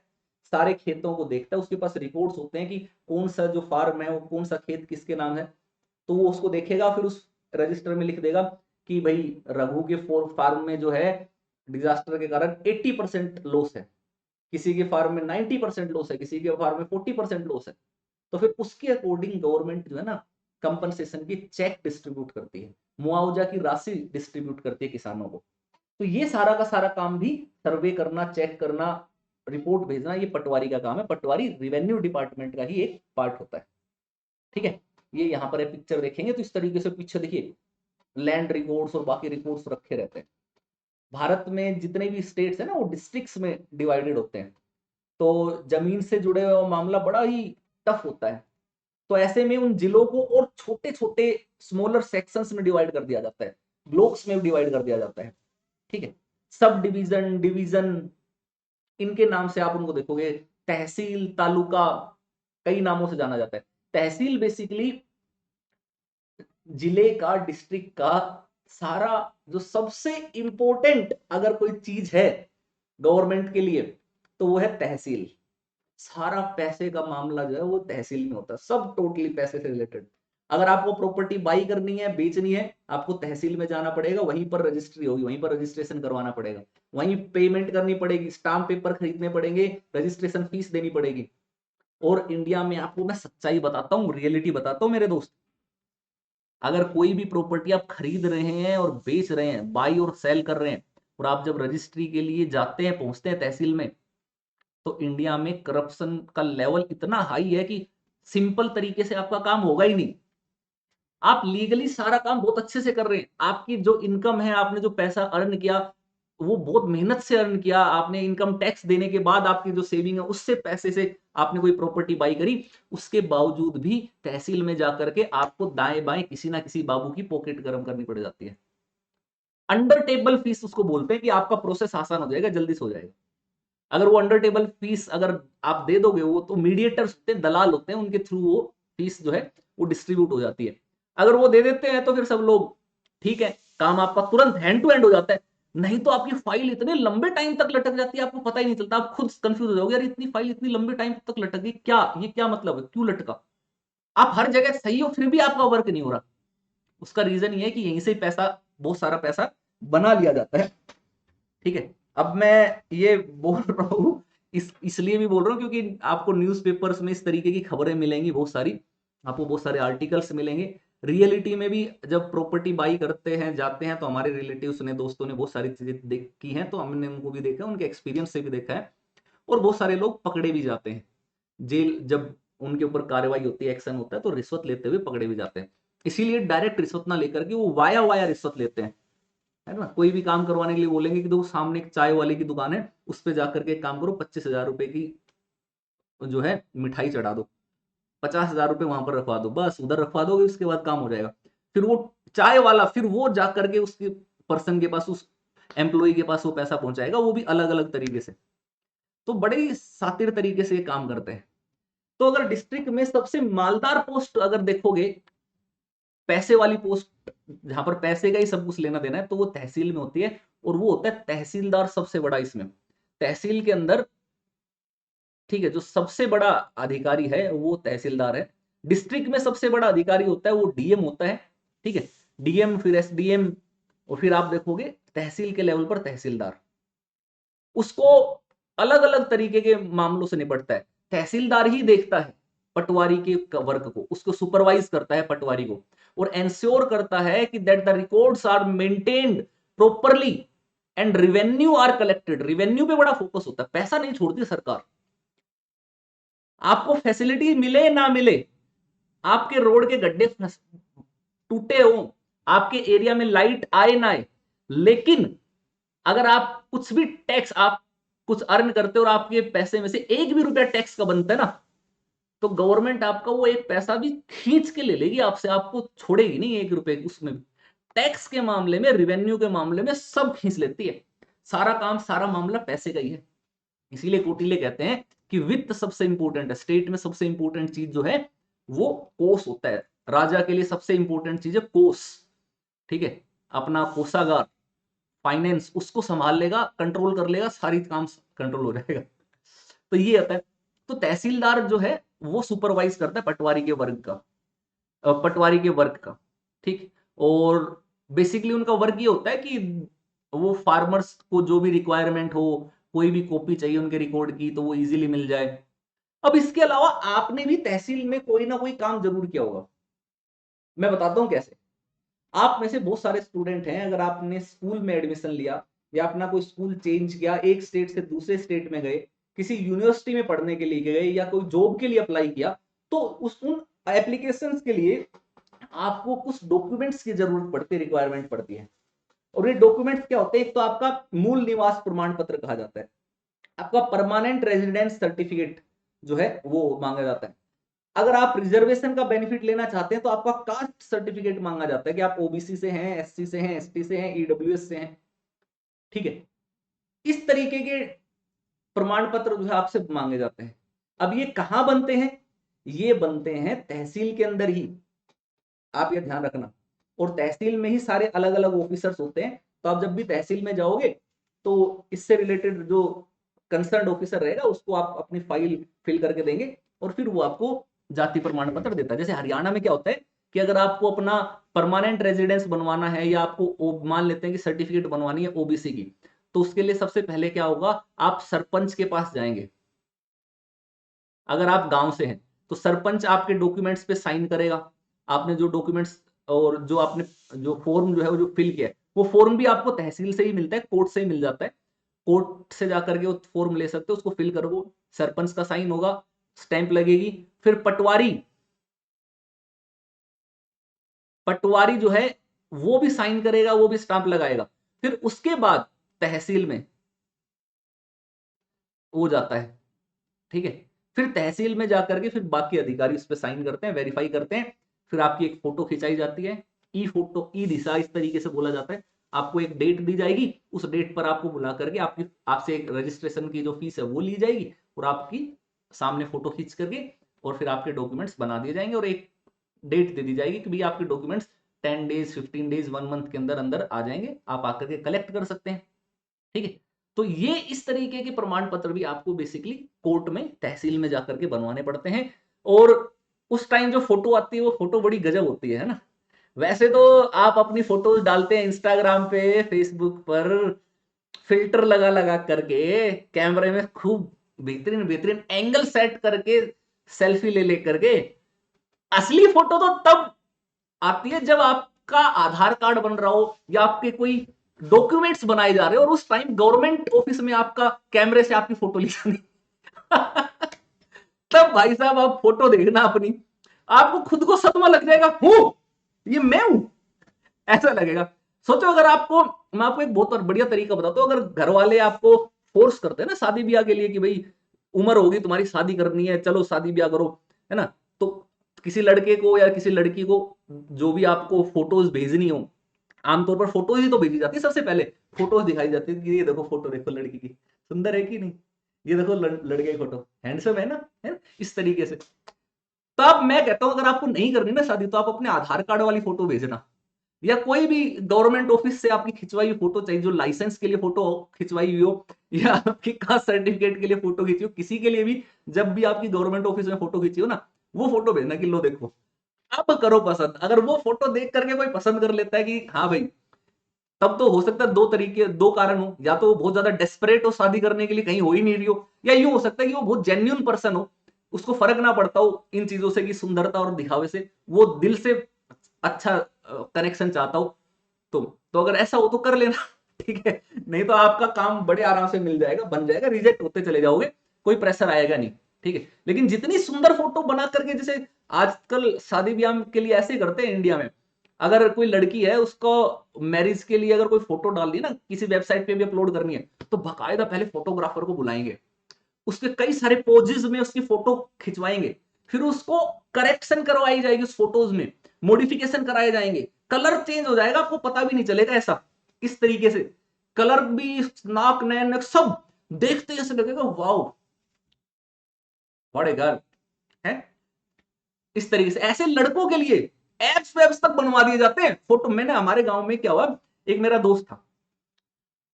सारे खेतों को देखता है, उसके पास रिपोर्ट्स होते हैं कि कौन सा जो फार्म है वो कौन सा खेत किसके नाम है, तो वो उसको देखेगा, फिर उस रजिस्टर में लिख देगा कि भाई रघु के फार्म में जो है डिजास्टर के कारण 80% लॉस है, किसी के फार्म में 90% लॉस है, किसी के फार्म में 40% लॉस है। तो फिर उसके अकॉर्डिंग गवर्नमेंट जो है ना कंपनसेशन की चेक डिस्ट्रीब्यूट करती है, मुआवजा की राशि डिस्ट्रीब्यूट करती है किसानों को। तो ये सारा का सारा काम भी सर्वे करना, चेक करना, रिपोर्ट भेजना, ये पटवारी का काम है। पटवारी रिवेन्यू डिपार्टमेंट का ही एक पार्ट होता है, ठीक है। ये यहाँ पर पिक्चर देखेंगे तो इस तरीके से पीछे देखिए लैंड रिकॉर्ड्स और बाकी रिकॉर्ड्स रखे रहते हैं। भारत में जितने भी स्टेट्स है ना वो डिस्ट्रिक्ट्स में डिवाइडेड होते हैं, तो जमीन से जुड़े हुआ मामला बड़ा ही टफ होता है। तो ऐसे में उन जिलों को और छोटे छोटे स्मॉलर सेक्शंस में डिवाइड कर दिया जाता है, ब्लॉक्स में डिवाइड कर दिया जाता है, ठीक है। सब डिवीजन, डिवीजन, इनके नाम से आप उनको देखोगे, तहसील, तालुका, कई नामों से जाना जाता है। तहसील बेसिकली जिले का, डिस्ट्रिक्ट का सारा जो सबसे इंपॉर्टेंट अगर कोई चीज है गवर्नमेंट के लिए तो वो है तहसील। सारा पैसे का मामला जो है वो तहसील में होता है, सब टोटली पैसे से रिलेटेड। अगर आपको प्रॉपर्टी बाई करनी है, बेचनी है, आपको तहसील में जाना पड़ेगा, वहीं पर रजिस्ट्री होगी, वहीं पर रजिस्ट्रेशन करवाना पड़ेगा, वहीं पेमेंट करनी पड़ेगी, स्टाम्प पेपर खरीदने पड़ेंगे, रजिस्ट्रेशन फीस देनी पड़ेगी। और इंडिया में आपको मैं सच्चाई बताता हूँ, रियलिटी बताता हूँ मेरे दोस्त, अगर कोई भी प्रॉपर्टी आप खरीद रहे हैं और बेच रहे हैं, बाई और सेल कर रहे हैं, और आप जब रजिस्ट्री के लिए जाते हैं, पहुंचते हैं तहसील में, तो इंडिया में करप्शन का लेवल इतना हाई है कि सिंपल तरीके से आपका काम होगा ही नहीं। आप लीगली सारा काम बहुत अच्छे से कर रहे हैं, आपकी जो इनकम है, आपने जो पैसा अर्न किया वो बहुत मेहनत से अर्न किया, आपने इनकम टैक्स देने के बाद आपकी जो सेविंग है उससे पैसे से आपने कोई प्रॉपर्टी बाई करी, उसके बावजूद भी तहसील में जाकर के आपको दाएं बाएं किसी ना किसी बाबू की पॉकेट गर्म करनी पड़ जाती है। अंडर टेबल फीस उसको बोलते हैं कि आपका प्रोसेस आसान हो जाएगा, जल्दी से हो जाएगा। अगर वो अंडर टेबल फीस अगर आप दे दोगे, वो तो मीडिएटर्स होते हैं, दलाल होते हैं, उनके थ्रू वो फीस जो है वो डिस्ट्रीब्यूट हो जाती है। अगर वो दे देते हैं तो फिर सब लोग ठीक है, काम आपका तुरंत हैंड टू हैंड हो जाता है। नहीं तो आपकी फाइल इतने लंबे टाइम तक लटक जाती है, आपको पता ही नहीं चलता, आप खुद कंफ्यूज हो जाओगे, यार इतनी फाइल इतनी लंबे टाइम तक लटक गई, क्या ये क्या मतलब है, क्यों लटका। आप हर जगह सही हो फिर भी आपका वर्क नहीं हो रहा। उसका रीजन ये है कि यहीं से पैसा, बहुत सारा पैसा बना लिया जाता है, ठीक है। अब मैं ये बोल रहा हूँ, इसलिए भी बोल रहा हूँ क्योंकि आपको न्यूज़पेपर्स में इस तरीके की खबरें मिलेंगी बहुत सारी, आपको बहुत सारे आर्टिकल्स मिलेंगे। रियलिटी में भी जब प्रॉपर्टी बाई करते हैं, जाते हैं, तो हमारे रिलेटिव्स ने, दोस्तों ने बहुत सारी चीजें देख की हैं, तो हमने उनको भी देखा, उनके एक्सपीरियंस से भी देखा है। और बहुत सारे लोग पकड़े भी जाते हैं, जेल जब उनके ऊपर कार्रवाई होती है, एक्शन होता है, तो रिश्वत लेते हुए पकड़े भी जाते हैं। इसीलिए डायरेक्ट रिश्वत ना लेकर के वो वाया वाया रिश्वत लेते हैं, है ना। कोई भी काम करवाने के लिए बोलेंगे कि देखो सामने एक चाय वाले की दुकान है, उस पर जाकर के एक काम करो, 25,000 रुपए की जो है मिठाई चढ़ा दो, 50,000 रुपए वहां पर रखवा दो, बस उधर रखवा दोगे, उसके बाद काम हो जाएगा। फिर वो चाय वाला, फिर वो जाकर के उसके पर्सन के पास, उस एम्प्लॉय के पास वो पैसा पहुंचाएगा, वो भी अलग अलग तरीके से। तो बड़े ही सातिर तरीके से ये काम करते हैं। तो अगर डिस्ट्रिक्ट में सबसे मालदार पोस्ट अगर देखोगे, पैसे वाली पोस्ट, जहां पर पैसे का ही सब कुछ लेना देना है, तो वो तहसील में होती है, और वो होता है तहसीलदार सबसे बड़ा इसमें। तहसील के अंदर, ठीक है, जो सबसे बड़ा अधिकारी है वो तहसीलदार है। डिस्ट्रिक्ट में सबसे बड़ा अधिकारी होता है वो डीएम होता है, ठीक है, डीएम फिर एसडीएम, और फिर आप देखोगे तहसील के लेवल पर तहसीलदार, उसको अलग अलग तरीके के मामलों से निपटता है। तहसीलदार ही देखता है पटवारी के वर्क को, उसको सुपरवाइज करता है पटवारी को, और एंश्योर करता है कि that the records are maintained properly and revenue are collected. Revenue पे बड़ा फोकस होता है, पैसा नहीं छोड़ती सरकार। आपको फैसिलिटी मिले ना मिले, आपके रोड के गड्ढे टूटे हो, आपके एरिया में लाइट आए ना आए, लेकिन अगर आप कुछ भी टैक्स आप कुछ अर्न करते हो और आपके पैसे में से एक भी रुपया टैक्स का बनता है ना, तो गवर्नमेंट आपका वो एक पैसा भी खींच के ले लेगी आपसे, आपको छोड़ेगी नहीं एक रुपए उसमें भी। टैक्स के मामले में, रिवेन्यू के मामले में सब खींच लेती है। सारा काम, सारा मामला पैसे का ही है। इसीलिए कोटिले कहते हैं कि वित्त सबसे इंपॉर्टेंट है। स्टेट में सबसे इंपॉर्टेंट चीज जो है वो कोष होता है। राजा के लिए सबसे इंपॉर्टेंट चीज है कोष, ठीक है, अपना कोषागार, फाइनेंस, उसको संभाल लेगा, कंट्रोल कर लेगा, सारी काम कंट्रोल हो जाएगा। तो ये होता है। तो तहसीलदार जो है वो सुपरवाइज करता है पटवारी के वर्ग का, पटवारी के वर्क का, ठीक। और बेसिकली उनका वर्क ये होता है कि वो फार्मर्स को जो भी रिक्वायरमेंट हो, कोई भी कॉपी चाहिए उनके रिकॉर्ड की तो वो इजीली मिल जाए। अब इसके अलावा आपने भी तहसील में कोई ना कोई काम जरूर किया होगा, मैं बताता हूं कैसे। आप में से बहुत सारे स्टूडेंट हैं, अगर आपने स्कूल में एडमिशन लिया या अपना कोई स्कूल चेंज किया, एक स्टेट से दूसरे स्टेट में गए, किसी यूनिवर्सिटी में पढ़ने के लिए गए या कोई जॉब के लिए अप्लाई किया, तो उन एप्लीकेशंस के लिए आपको कुछ डॉक्यूमेंट्स की जरूरत पड़ती है, रिक्वायरमेंट पड़ती है। और ये डॉक्यूमेंट्स क्या होते हैं? एक तो आपका मूल निवास प्रमाण पत्र कहा जाता है, आपका परमानेंट रेजिडेंस सर्टिफिकेट जो है वो मांगा जाता है। अगर आप रिजर्वेशन का बेनिफिट लेना चाहते हैं तो आपका कास्ट सर्टिफिकेट मांगा जाता है कि आप ओबीसी से हैं, एससी से हैं, एसटी से हैं, ईडब्ल्यूएस से हैं, ठीक है। इस तरीके के प्रमाण पत्र जो है आपसे मांगे जाते हैं। अब ये कहां बनते हैं? ये बनते हैं तहसील के अंदर ही, आप ये ध्यान रखना। और तहसील में ही सारे अलग अलग ऑफिसर्स होते हैं, तो आप जब भी तहसील में जाओगे तो इससे रिलेटेड जो कंसर्न ऑफिसर रहेगा उसको आप अपनी फाइल फिल करके देंगे और फिर वो आपको जाति प्रमाण पत्र देता है। जैसे हरियाणा में क्या होता है कि अगर आपको अपना परमानेंट रेजिडेंस बनवाना है या आपको मान लेते हैं कि सर्टिफिकेट बनवानी है ओबीसी की, तो उसके लिए सबसे पहले क्या होगा, आप सरपंच के पास जाएंगे। अगर आप गांव से हैं तो सरपंच आपके डॉक्यूमेंट्स पे साइन करेगा। आपने जो डॉक्यूमेंट्स और जो आपने जो फॉर्म जो है वो जो फिल किया है, वो फॉर्म भी आपको तहसील से ही मिलता है, कोर्ट से ही मिल जाता है। कोर्ट से जाकर के वो फॉर्म ले सकते हो, उसको फिल करो, सरपंच का साइन होगा, स्टैंप लगेगी। फिर पटवारी, पटवारी जो है वो भी साइन करेगा, वो भी स्टाम्प लगाएगा। फिर उसके बाद तहसील में हो जाता है, ठीक है। फिर तहसील में जाकर के फिर बाकी अधिकारी उस पर साइन करते हैं, वेरीफाई करते हैं। फिर आपकी एक फोटो खिंचाई जाती है, ई फोटो, ई दिशा इस तरीके से बोला जाता है। आपको एक डेट दी जाएगी, उस डेट पर आपको बुला करके आपकी आपसे एक रजिस्ट्रेशन की जो फीस है वो ली जाएगी और आपकी सामने फोटो खींच करके और फिर आपके डॉक्यूमेंट्स बना दिए जाएंगे और एक डेट दे दी जाएगी कि भाई आपके डॉक्यूमेंट्स 10 डेज, 15 डेज, 1 मंथ के अंदर अंदर आ जाएंगे, आप आकर के कलेक्ट कर सकते हैं, ठीक है। तो ये इस तरीके के प्रमाण पत्र भी आपको बेसिकली कोर्ट में, तहसील में जाकर के बनवाने पड़ते हैं। और उस टाइम जो फोटो आती है वो फोटो बड़ी गजब होती है ना। वैसे तो आप अपनी फोटोज डालते हैं इंस्टाग्राम पे, फेसबुक पर, फिल्टर लगा लगा करके, कैमरे में खूब बेहतरीन बेहतरीन एंगल सेट करके सेल्फी ले लेकर के। असली फोटो तो तब आती है जब आपका आधार कार्ड बन रहा हो या आपके कोई डॉक्यूमेंट्स बनाए जा रहे हो और उस टाइम गवर्नमेंट ऑफिस में आपका कैमरे से आपकी फोटो ली जानी। तब भाई साहब आप फोटो देखना अपनी, आपको खुद को सदमा लग जाएगा, हूं ये मैं हूं, ऐसा लगेगा। सोचो अगर आपको, मैं आपको एक बहुत बढ़िया तरीका बताता हूं, अगर घर वाले आपको फोर्स करते हैं ना शादी ब्याह के लिए कि भाई उम्र होगी तुम्हारी, शादी करनी है, चलो शादी ब्याह करो, है ना, तो किसी लड़के को या किसी लड़की को जो भी आपको फोटोज भेजनी हो, आमतौर पर फोटोज ही तो भेजी जाती है। सबसे पहले फोटोज दिखाई जाती है कि ये देखो फोटो, देखो लड़की की सुंदर है कि नहीं, ये देखो लड़के की फोटो हैंडसम है ना, है ना? इस तरीके से। तब मैं कहता हूं अगर आपको नहीं करनी ना शादी तो आप अपने आधार कार्ड वाली फोटो भेजना, या कोई भी गवर्नमेंट ऑफिस से आपकी खिंचवाई हुई फोटो चाहिए, जो लाइसेंस के लिए फोटो खिंचवाई हुई हो या आपकी कास्ट सर्टिफिकेट के लिए फोटो खींची हो, किसी के लिए भी जब भी आपकी गवर्नमेंट ऑफिस में फोटो खींची हो ना, वो फोटो भेजना कि लो देखो, अब करो पसंद। अगर वो फोटो देख करके कोई पसंद कर लेता है कि हाँ भाई, तब तो हो सकता है दो तरीके, दो कारण हो, या तो वो बहुत ज्यादा डेस्परेट हो शादी करने के लिए, कहीं हो ही नहीं रही हो, या यूं हो सकता है कि वो बहुत जेन्युइन पर्सन हो, उसको फर्क ना पड़ता हो इन चीजों से कि सुंदरता और दिखावे से, वो दिल से अच्छा कनेक्शन चाहता हो। तो अगर ऐसा हो तो कर लेना ठीक है, नहीं तो आपका काम बड़े आराम से मिल जाएगा, बन जाएगा, रिजेक्ट होते चले जाओगे, कोई प्रेशर आएगा नहीं। ठीक है, लेकिन जितनी सुंदर फोटो बना करके, जैसे आजकल शादी ब्याह के लिए ऐसे करते हैं इंडिया में, अगर कोई लड़की है उसको मैरिज के लिए अगर कोई फोटो डाल दी ना, किसी वेबसाइट पे भी अपलोड करनी है, तो बाकायदा पहले फोटोग्राफर को बुलाएंगे, उसके कई सारे पोजेस में उसकी फोटो खिंचवाएंगे, फिर उसको करेक्शन करवाई जाएगी उस फोटोज में, मॉडिफिकेशन कराए जाएंगे, कलर चेंज हो जाएगा, आपको पता भी नहीं चलेगा। ऐसा इस तरीके से कलर भी, नाक नैन सब देखते ऐसे लगेगा वाओ बड़े गर्ल है। इस तरीके से ऐसे लड़कों के लिए एप्स वेब्स तक बनवा दिए जाते हैं फोटो। मैंने हमारे गांव में क्या हुआ, एक मेरा दोस्त था,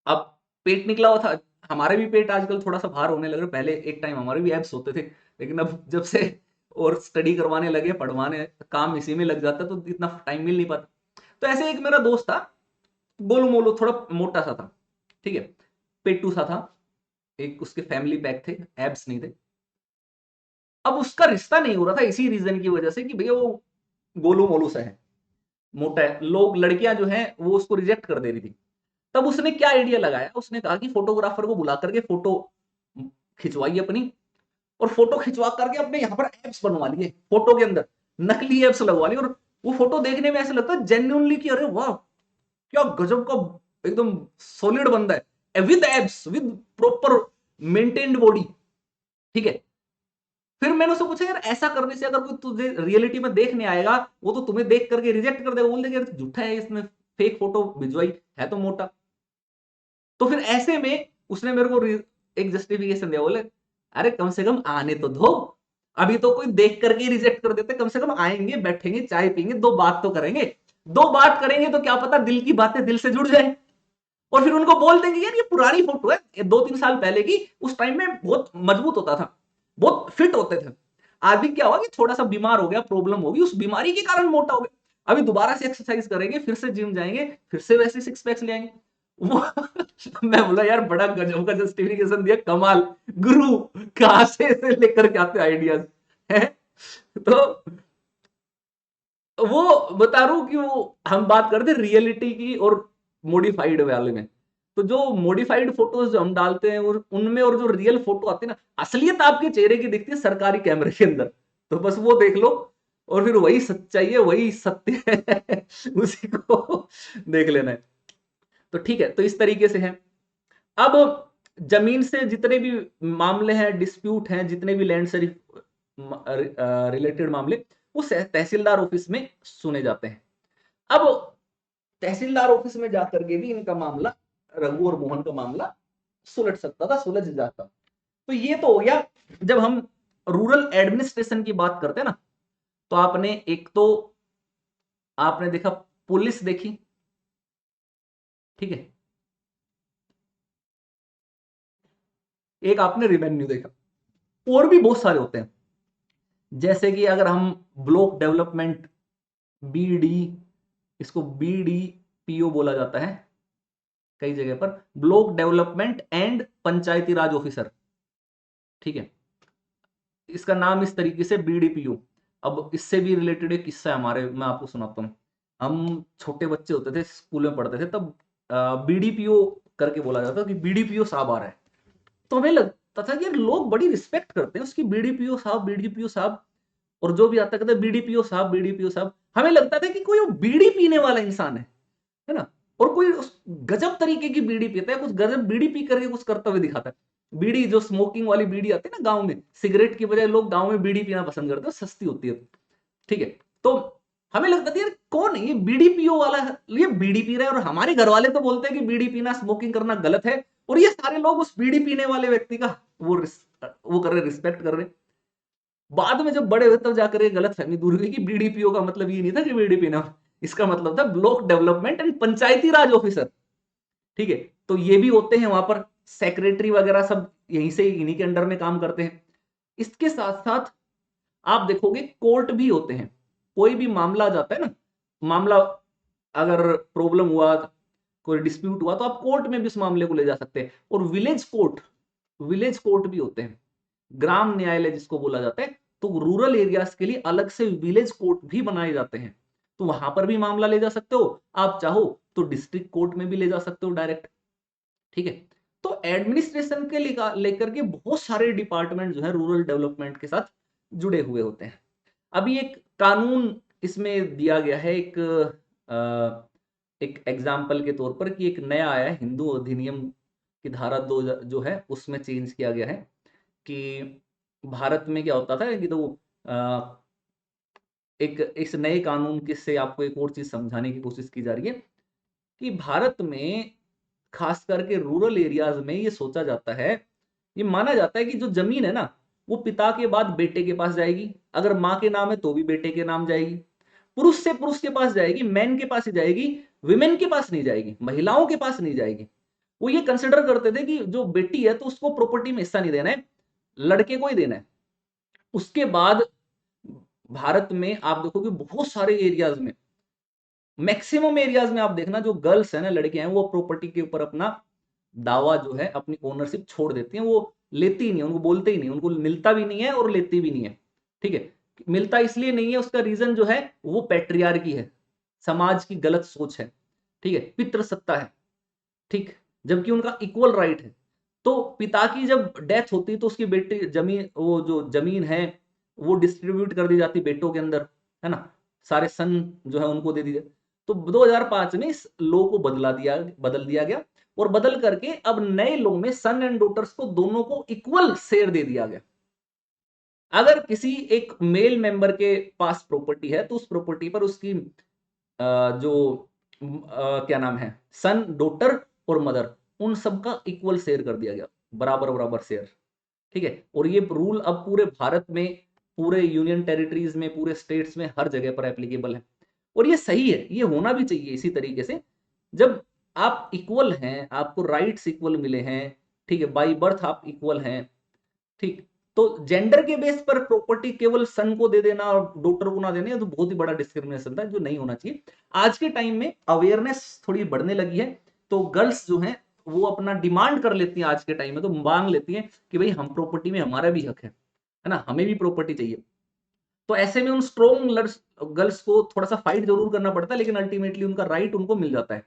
अब पेट निकला हुआ था, हमारे भी पेट आजकल थोड़ा सा बाहर होने लगे, पहले एक टाइम हमारे भी एब्स होते थे, लेकिन अब जब से और स्टडी करवाने लगे, पढ़वाने, काम इसी में लग जाता तो इतना टाइम मिल नहीं पाता। तो ऐसे एक मेरा दोस्त था, गोलू मोलू, थोड़ा मोटा सा था, ठीक है, पेटू सा था, एक उसके फैमिली पैक थे, एब्स नहीं थे। अब उसका रिश्ता नहीं हो रहा था इसी रीजन की वजह से कि भैया वो गोलू मोलू सा है, मोटा है, लोग लड़कियां जो हैं वो उसको रिजेक्ट कर दे रही थी। तब उसने क्या आइडिया लगाया, उसने कहा कि फोटोग्राफर को बुला करके फोटो खिंचवाई अपनी, और फोटो खिंचवा करके अपने यहाँ पर एप्स बनवा लिए, फोटो के अंदर नकली एप्स लगवा लिए, और वो फोटो देखने में ऐसा लगता है जेन्युइनली कि अरे वाह क्या गजब का एकदम सॉलिड बंदा है, with apps, with proper maintained body. ठीक है, फिर मैंने उससे पूछा यार ऐसा करने से अगर कोई तुझे रियलिटी में देखने आएगा, वो तो तुम्हें देख करके रिजेक्ट कर देगा, बोल देगा यार झूठा है, इसने फेक फोटो भिजवाई है तो मोटा। तो फिर ऐसे में उसने मेरे को एक जस्टिफिकेशन दिया, बोले अरे कम से कम आने तो दो, अभी तो कोई देख करके रिजेक्ट कर देते, कम से कम आएंगे, बैठेंगे, चाय पीएंगे, दो बात तो करेंगे, दो बात करेंगे तो क्या पता दिल की बातें दिल से जुड़ जाए। और फिर उनको बोल देंगे यार ये पुरानी फोटो है, ये 2-3 साल पहले की, उस टाइम में बहुत मजबूत होता था, बहुत फिट होते थे, अभी क्या हुआ कि थोड़ा सा बीमार हो गया, प्रॉब्लम होगी, उस बीमारी के कारण मोटा हो गया, अभी दोबारा से एक्सरसाइज करेंगे, फिर से जिम जाएंगे, फिर से वैसे सिक्स पैक्स ले आएंगे। वो मैं बोला यार बड़ा गजब का जस्टिफिकेशन दिया, कमाल, गुरु कहां से लेकर के आते आइडियाज है। तो वो बता रहा हूं कि वो हम बात करते रियलिटी की और मॉडिफाइड वाले में, तो जो मॉडिफाइड फोटोज जो हम डालते हैं और उनमें, और जो रियल फोटो आती है ना, असलियत आपके चेहरे की दिखती है सरकारी कैमरे के अंदर, तो बस वो देख लो, और फिर वही सच्चाई है, वही सत्य है उसी को देख लेना है। तो ठीक है, तो इस तरीके से है। अब जमीन से जितने भी मामले हैं, डिस्प्यूट हैं, जितने भी लैंड से रिलेटेड मामले, वो तहसीलदार ऑफिस में सुने जाते हैं। अब तहसीलदार ऑफिस में जाकर के भी इनका मामला, रघु और मोहन का मामला सुलझ सकता था, सुलझ जाता। तो ये तो हो गया जब हम रूरल एडमिनिस्ट्रेशन की बात करते हैं ना, तो आपने एक तो आपने देखा पुलिस देखी, ठीक है, एक आपने रेवेन्यू देखा, और भी बहुत सारे होते हैं, जैसे कि अगर हम ब्लॉक डेवलपमेंट, बीडी, इसको बीडीपीओ बोला जाता है कई जगह पर, block development and Panchayati Raj officer, ठीक है, इसका नाम इस तरीके से बीडीपीओ। अब इससे भी रिलेटेड एक किस्सा है हमारे, मैं आपको सुनाता हूँ। हम छोटे बच्चे होते थे, स्कूल में पढ़ते थे, तब बीडीपीओ करके बोला जाता कि बीडीपीओ साहब आ रहा है, तो हमें लगता था कि यार लोग बड़ी रिस्पेक्ट करते हैं उसकी, बीडीपीओ साहब, बीडीपीओ साहब, और जो भी आता कहता बीडीपीओ साहब, बीडीपीओ साहब। हमें लगता था कि कोई वो बीड़ी पीने वाला इंसान है ना, और कोई गजब तरीके की बीड़ी पीता है, कुछ गजब बीड़ी पी करके कुछ करता हुआ दिखाता है। बीड़ी जो स्मोकिंग वाली बीड़ी आती है ना गांव में, सिगरेट की बजाय लोग गांव में बीड़ी पीना पसंद करते हैं, सस्ती होती है, ठीक है। तो हमें लगता था यार कौन है ये बीड़ी पियो वाला है, ये बीड़ी पी रहा है, और हमारे घर वाले तो बोलते हैं कि बीड़ी पीना, स्मोकिंग करना गलत है, और ये सारे लोग उस बीड़ी पीने वाले व्यक्ति का वो कर रहे, रिस्पेक्ट कर रहे। बाद में जब बड़े हुए तब जाकर ये गलत फहमी दूर हुई कि बीडी पीओ का मतलब ये नहीं था कि बीडी पीना, इसका मतलब था block development and Panchayati Raj officer, ठीक है। तो ये भी होते हैं वहां पर, सेक्रेटरी वगैरह सब यहीं से, इन्हीं के अंडर में काम करते हैं। इसके साथ साथ आप देखोगे कोर्ट भी होते हैं, कोई भी मामला आ जाता है ना, मामला अगर प्रॉब्लम हुआ, कोई डिस्प्यूट हुआ, तो आप कोर्ट में भी उस मामले को ले जा सकते हैं। और विलेज कोर्ट भी होते हैं, ग्राम न्यायालय जिसको बोला जाता है। तो रूरल एरियाज के लिए अलग से विलेज कोर्ट भी बनाए जाते हैं, तो वहां पर भी मामला ले जा सकते हो। आप चाहो तो डिस्ट्रिक्ट कोर्ट में भी ले जा सकते हो डायरेक्ट, ठीक है। तो एडमिनिस्ट्रेशन के लेकर के बहुत सारे डिपार्टमेंट जो है रूरल डेवलपमेंट के साथ जुड़े हुए होते हैं। अभी एक कानून इसमें दिया गया है, एक एग्जाम्पल के तौर पर, कि एक नया आया है हिंदू अधिनियम की धारा 2 जो है उसमें चेंज किया गया है कि भारत में क्या होता था कि तो एक इस नए कानून के से आपको एक और चीज समझाने की कोशिश की जा रही है कि भारत में खास करके रूरल एरियाज में ये सोचा जाता है, ये माना जाता है कि जो जमीन है ना, वो पिता के बाद बेटे के पास जाएगी, अगर माँ के नाम है तो भी बेटे के नाम जाएगी, पुरुष से पुरुष के पास जाएगी, मैन के पास ही जाएगी, विमेन के पास नहीं जाएगी, महिलाओं के पास नहीं जाएगी। वो ये कंसिडर करते थे कि जो बेटी है तो उसको प्रॉपर्टी में हिस्सा नहीं देना है, लड़के को ही देना है। उसके बाद भारत में आप देखोगे बहुत सारे एरियाज में, मैक्सिमम एरियाज में आप देखना, जो गर्ल्स है ना, लड़कियां हैं, वो प्रॉपर्टी के ऊपर अपना दावा जो है, अपनी ओनरशिप छोड़ देती हैं। वो लेती ही नहीं, उनको बोलते ही नहीं, उनको मिलता भी नहीं है और लेती भी नहीं है, ठीक है। मिलता इसलिए नहीं है, उसका रीजन जो है वो पैट्रियार्की है, समाज की गलत सोच है, ठीक है, पितृसत्ता है, ठीक। जबकि उनका इक्वल राइट है। तो पिता की जब डेथ होती है तो उसकी बेटी जमीन, वो जो जमीन है वो डिस्ट्रीब्यूट कर दी जाती बेटों के अंदर, है ना, सारे सन जो है उनको दे दी जाती। तो 2005 में इस लॉ को बदल दिया गया, और बदल करके अब नए लॉ में सन एंड डॉटर्स को दोनों को इक्वल शेयर दे दिया गया। अगर किसी एक मेल मेंबर के पास प्रॉपर्टी है तो उस प्रॉपर्टी पर उसकी जो क्या नाम है, सन, डॉटर और मदर, उन सबका इक्वल शेयर कर दिया गया, बराबर बराबर शेयर, ठीक है। और ये रूल अब पूरे भारत में, पूरे यूनियन टेरिटरीज में, पूरे स्टेट्स में, हर जगह पर एप्लीकेबल है। और ये सही है, ये होना भी चाहिए इसी तरीके से। जब आप इक्वल हैं, आपको राइट्स इक्वल मिले हैं, ठीक है, बाई बर्थ आप इक्वल हैं, ठीक। तो जेंडर के बेस पर प्रॉपर्टी केवल सन को दे देना और डॉटर को ना देना, तो बहुत ही बड़ा डिस्क्रिमिनेशन था, जो नहीं होना चाहिए। आज के टाइम में अवेयरनेस थोड़ी बढ़ने लगी है, तो गर्ल्स जो हैं वो अपना डिमांड कर लेती हैं, आज के टाइम में तो मांग लेती हैं कि भाई हम प्रॉपर्टी में, हमारा भी हक है ना, हमें भी प्रॉपर्टी चाहिए। तो ऐसे में उन स्ट्रॉन्ग गर्ल्स को थोड़ा सा फाइट जरूर करना पड़ता है, लेकिन अल्टीमेटली उनका राइट उनको मिल जाता है,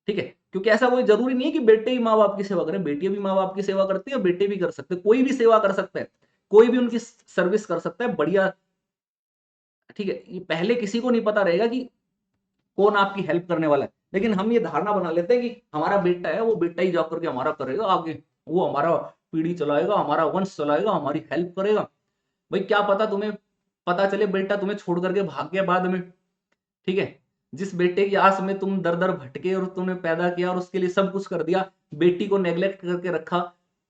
ठीक है। क्योंकि ऐसा कोई जरूरी नहीं है कि बेटे ही माँ बाप की सेवा करें, बेटियां भी माँ बाप की सेवा करती है, और बेटे भी कर सकते हैं, कोई भी सेवा कर सकता है, कोई भी उनकी सर्विस कर सकता है, बढ़िया, ठीक है। ये पहले किसी को नहीं पता रहेगा कि कौन आपकी हेल्प करने वाला है, लेकिन हम ये धारणा बना लेते हैं कि हमारा बेटा है, वो बेटा ही जाकर के हमारा करेगा आगे, वो हमारा पीढ़ी चलाएगा, हमारा वंश चलाएगा, हमारी हेल्प करेगा। भाई क्या पता तुम्हें पता चले बेटा तुम्हें छोड़ करके भाग गया बाद में, ठीक है। जिस बेटे की आस में तुम दर दर भटके और तुमने पैदा किया और उसके लिए सब कुछ कर दिया, बेटी को नेग्लेक्ट करके रखा,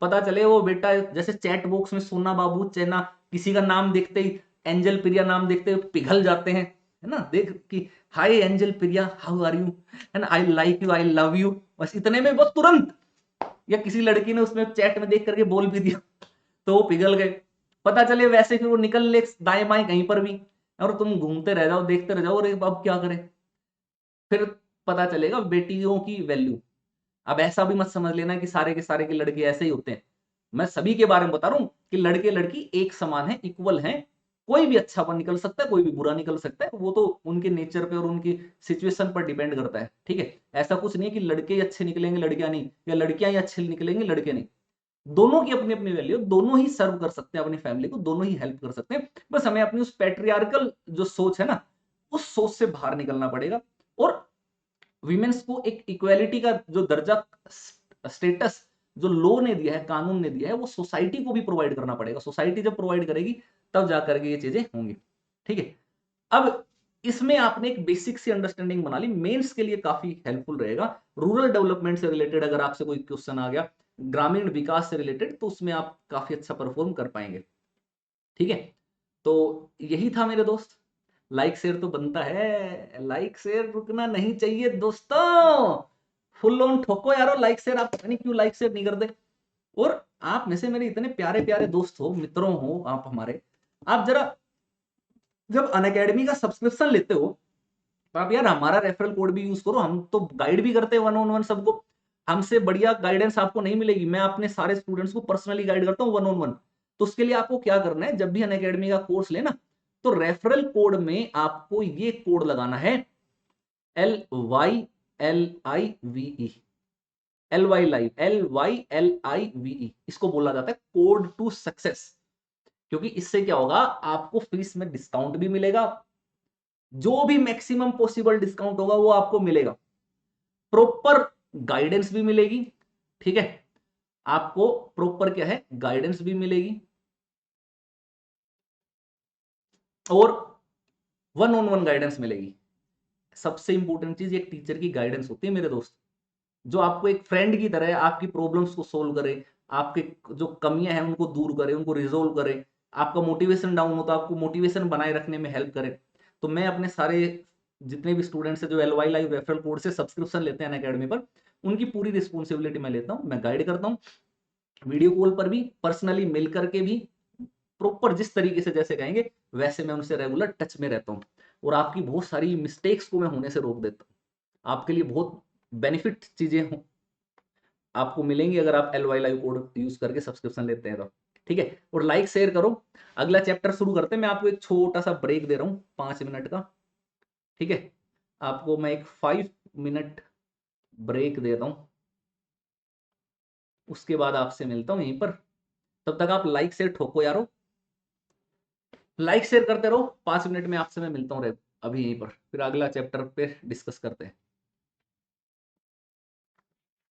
पता चले वो बेटा जैसे चैट बॉक्स में सोना बाबू चैना, किसी का नाम देखते ही, एंजल प्रिया नाम देखते ही पिघल जाते हैं, है ना, देख कि hi angel Priya, how are you, है ना, I like you, I love you, बस इतने में वो तुरंत, या किसी लड़की ने उसमें चैट में देख करके बोल भी दिया तो वो पिघल गए। पता चले वैसे फिर वो निकल ले दाएं बाएं कहीं पर भी, और तुम घूमते रह जाओ, देखते रह जाओ, और अब क्या करें, फिर पता चलेगा बेटियों की वैल्यू। अब ऐसा भी मत समझ लेना कि सारे के सारे के लड़के ऐसे ही होते हैं, मैं सभी के बारे में बता रहा हूं कि लड़के लड़की एक समान है, इक्वल हैं, कोई भी अच्छा बन निकल सकता है, कोई भी बुरा निकल सकता है, वो तो उनके नेचर पे और उनकी सिचुएशन पर डिपेंड करता है, ठीक है। ऐसा कुछ नहीं है कि लड़के ही अच्छे निकलेंगे लड़कियां नहीं, या लड़कियां ही अच्छे निकलेंगे लड़के नहीं, दोनों की अपनी अपनी वैल्यू, दोनों ही सर्व कर सकते हैं अपनी फैमिली को, दोनों ही हेल्प कर सकते हैं। बस हमें अपनी उस पैट्रियार्कल जो सोच है ना, उस सोच से बाहर निकलना पड़ेगा, और विमेन्स को एक इक्वालिटी का जो दर्जा, स्टेटस जो लॉ ने दिया है, कानून ने दिया है, वो सोसाइटी को भी प्रोवाइड करना पड़ेगा। सोसाइटी जब प्रोवाइड करेगी तब जाकर के ये चीजें होंगी, ठीक है। अब इसमें आपने एक बेसिक सी अंडरस्टैंडिंग बना ली, मेंस के लिए काफी हेल्पफुल रहेगा। रूरल डेवलपमेंट से रिलेटेड अगर आपसे कोई क्वेश्चन आ गया, ग्रामीण विकास से रिलेटेड, तो उसमें आप काफी अच्छा परफॉर्म कर पाएंगे, ठीक है। तो यही था मेरे दोस्त, लाइक शेयर तो बनता है, लाइक शेयर रुकना नहीं चाहिए दोस्तों, फुल ऑन ठोको यारो लाइक शेयर। आप पता नहीं क्यों लाइक शेयर नहीं करते, और आप में से मेरे इतने प्यारे प्यारे दोस्त हो, मित्रों हो आप हमारे, आप जरा जब अनअकैडमी का सब्सक्रिप्शन लेते हो तो आप यार हमारा रेफरल कोड भी यूज करो, हम तो गाइड भी करते हैं 1-on-1 सबको। हमसे बढ़िया गाइडेंस आपको नहीं मिलेगी, मैं अपने सारे स्टूडेंट्स को पर्सनली गाइड करता हूँ 1-on-1। तो उसके लिए आपको क्या करना है, जब भी अनअकैडमी का कोर्स लेना तो रेफरल कोड में आपको ये कोड लगाना है LYLIVE, LYLIVE, इसको बोला जाता है कोड टू सक्सेस। क्योंकि इससे क्या होगा, आपको फीस में डिस्काउंट भी मिलेगा, जो भी मैक्सिमम पॉसिबल डिस्काउंट होगा वो आपको मिलेगा, प्रॉपर गाइडेंस भी मिलेगी। ठीक है, आपको प्रॉपर क्या है, गाइडेंस भी मिलेगी, और 1-on-1 गाइडेंस मिलेगी। सबसे इंपॉर्टेंट चीज एक टीचर की गाइडेंस होती है मेरे दोस्त, जो आपको एक फ्रेंड की तरह आपकी प्रॉब्लम्स को सोल्व करे, आपके जो कमियां हैं उनको दूर करे, उनको रिजोल्व करे, आपका मोटिवेशन डाउन हो तो आपको मोटिवेशन बनाए रखने में हेल्प करे। तो मैं अपने सारे जितने भी स्टूडेंट्स हैं जो LY लाइव रेफरल कोड से सब्सक्रिप्शन लेते हैं अनअकैडमी पर, उनकी पूरी रिस्पॉन्सिबिलिटी मैं लेता हूं, मैं गाइड करता हूं, वीडियो कॉल पर भी, पर्सनली मिल करके भी, प्रॉपर जिस तरीके से जैसे कहेंगे वैसे मैं उनसे रेगुलर टच में रहता हूँ, और आपकी बहुत सारी मिस्टेक्स को मैं होने से रोक देता हूँ। आपके लिए बहुत बेनिफिट चीजें आपको मिलेंगी अगर आप LY लाइव कोड यूज करके सब्सक्रिप्शन लेते हैं तो। ठीक है, और लाइक शेयर करो। अगला चैप्टर शुरू करते हैं, मैं आपको एक छोटा सा ब्रेक दे रहा हूँ 5 मिनट का। ठीक है, आपको मैं एक 5 मिनट ब्रेक देता हूँ, उसके बाद आपसे मिलता हूँ यहीं पर। तब तक आप लाइक शेयर ठोको यारो, लाइक शेयर करते रहो। 5 मिनट में आपसे मैं मिलता हूँ अभी यहीं पर, फिर अगला चैप्टर पे डिस्कस करते हैं।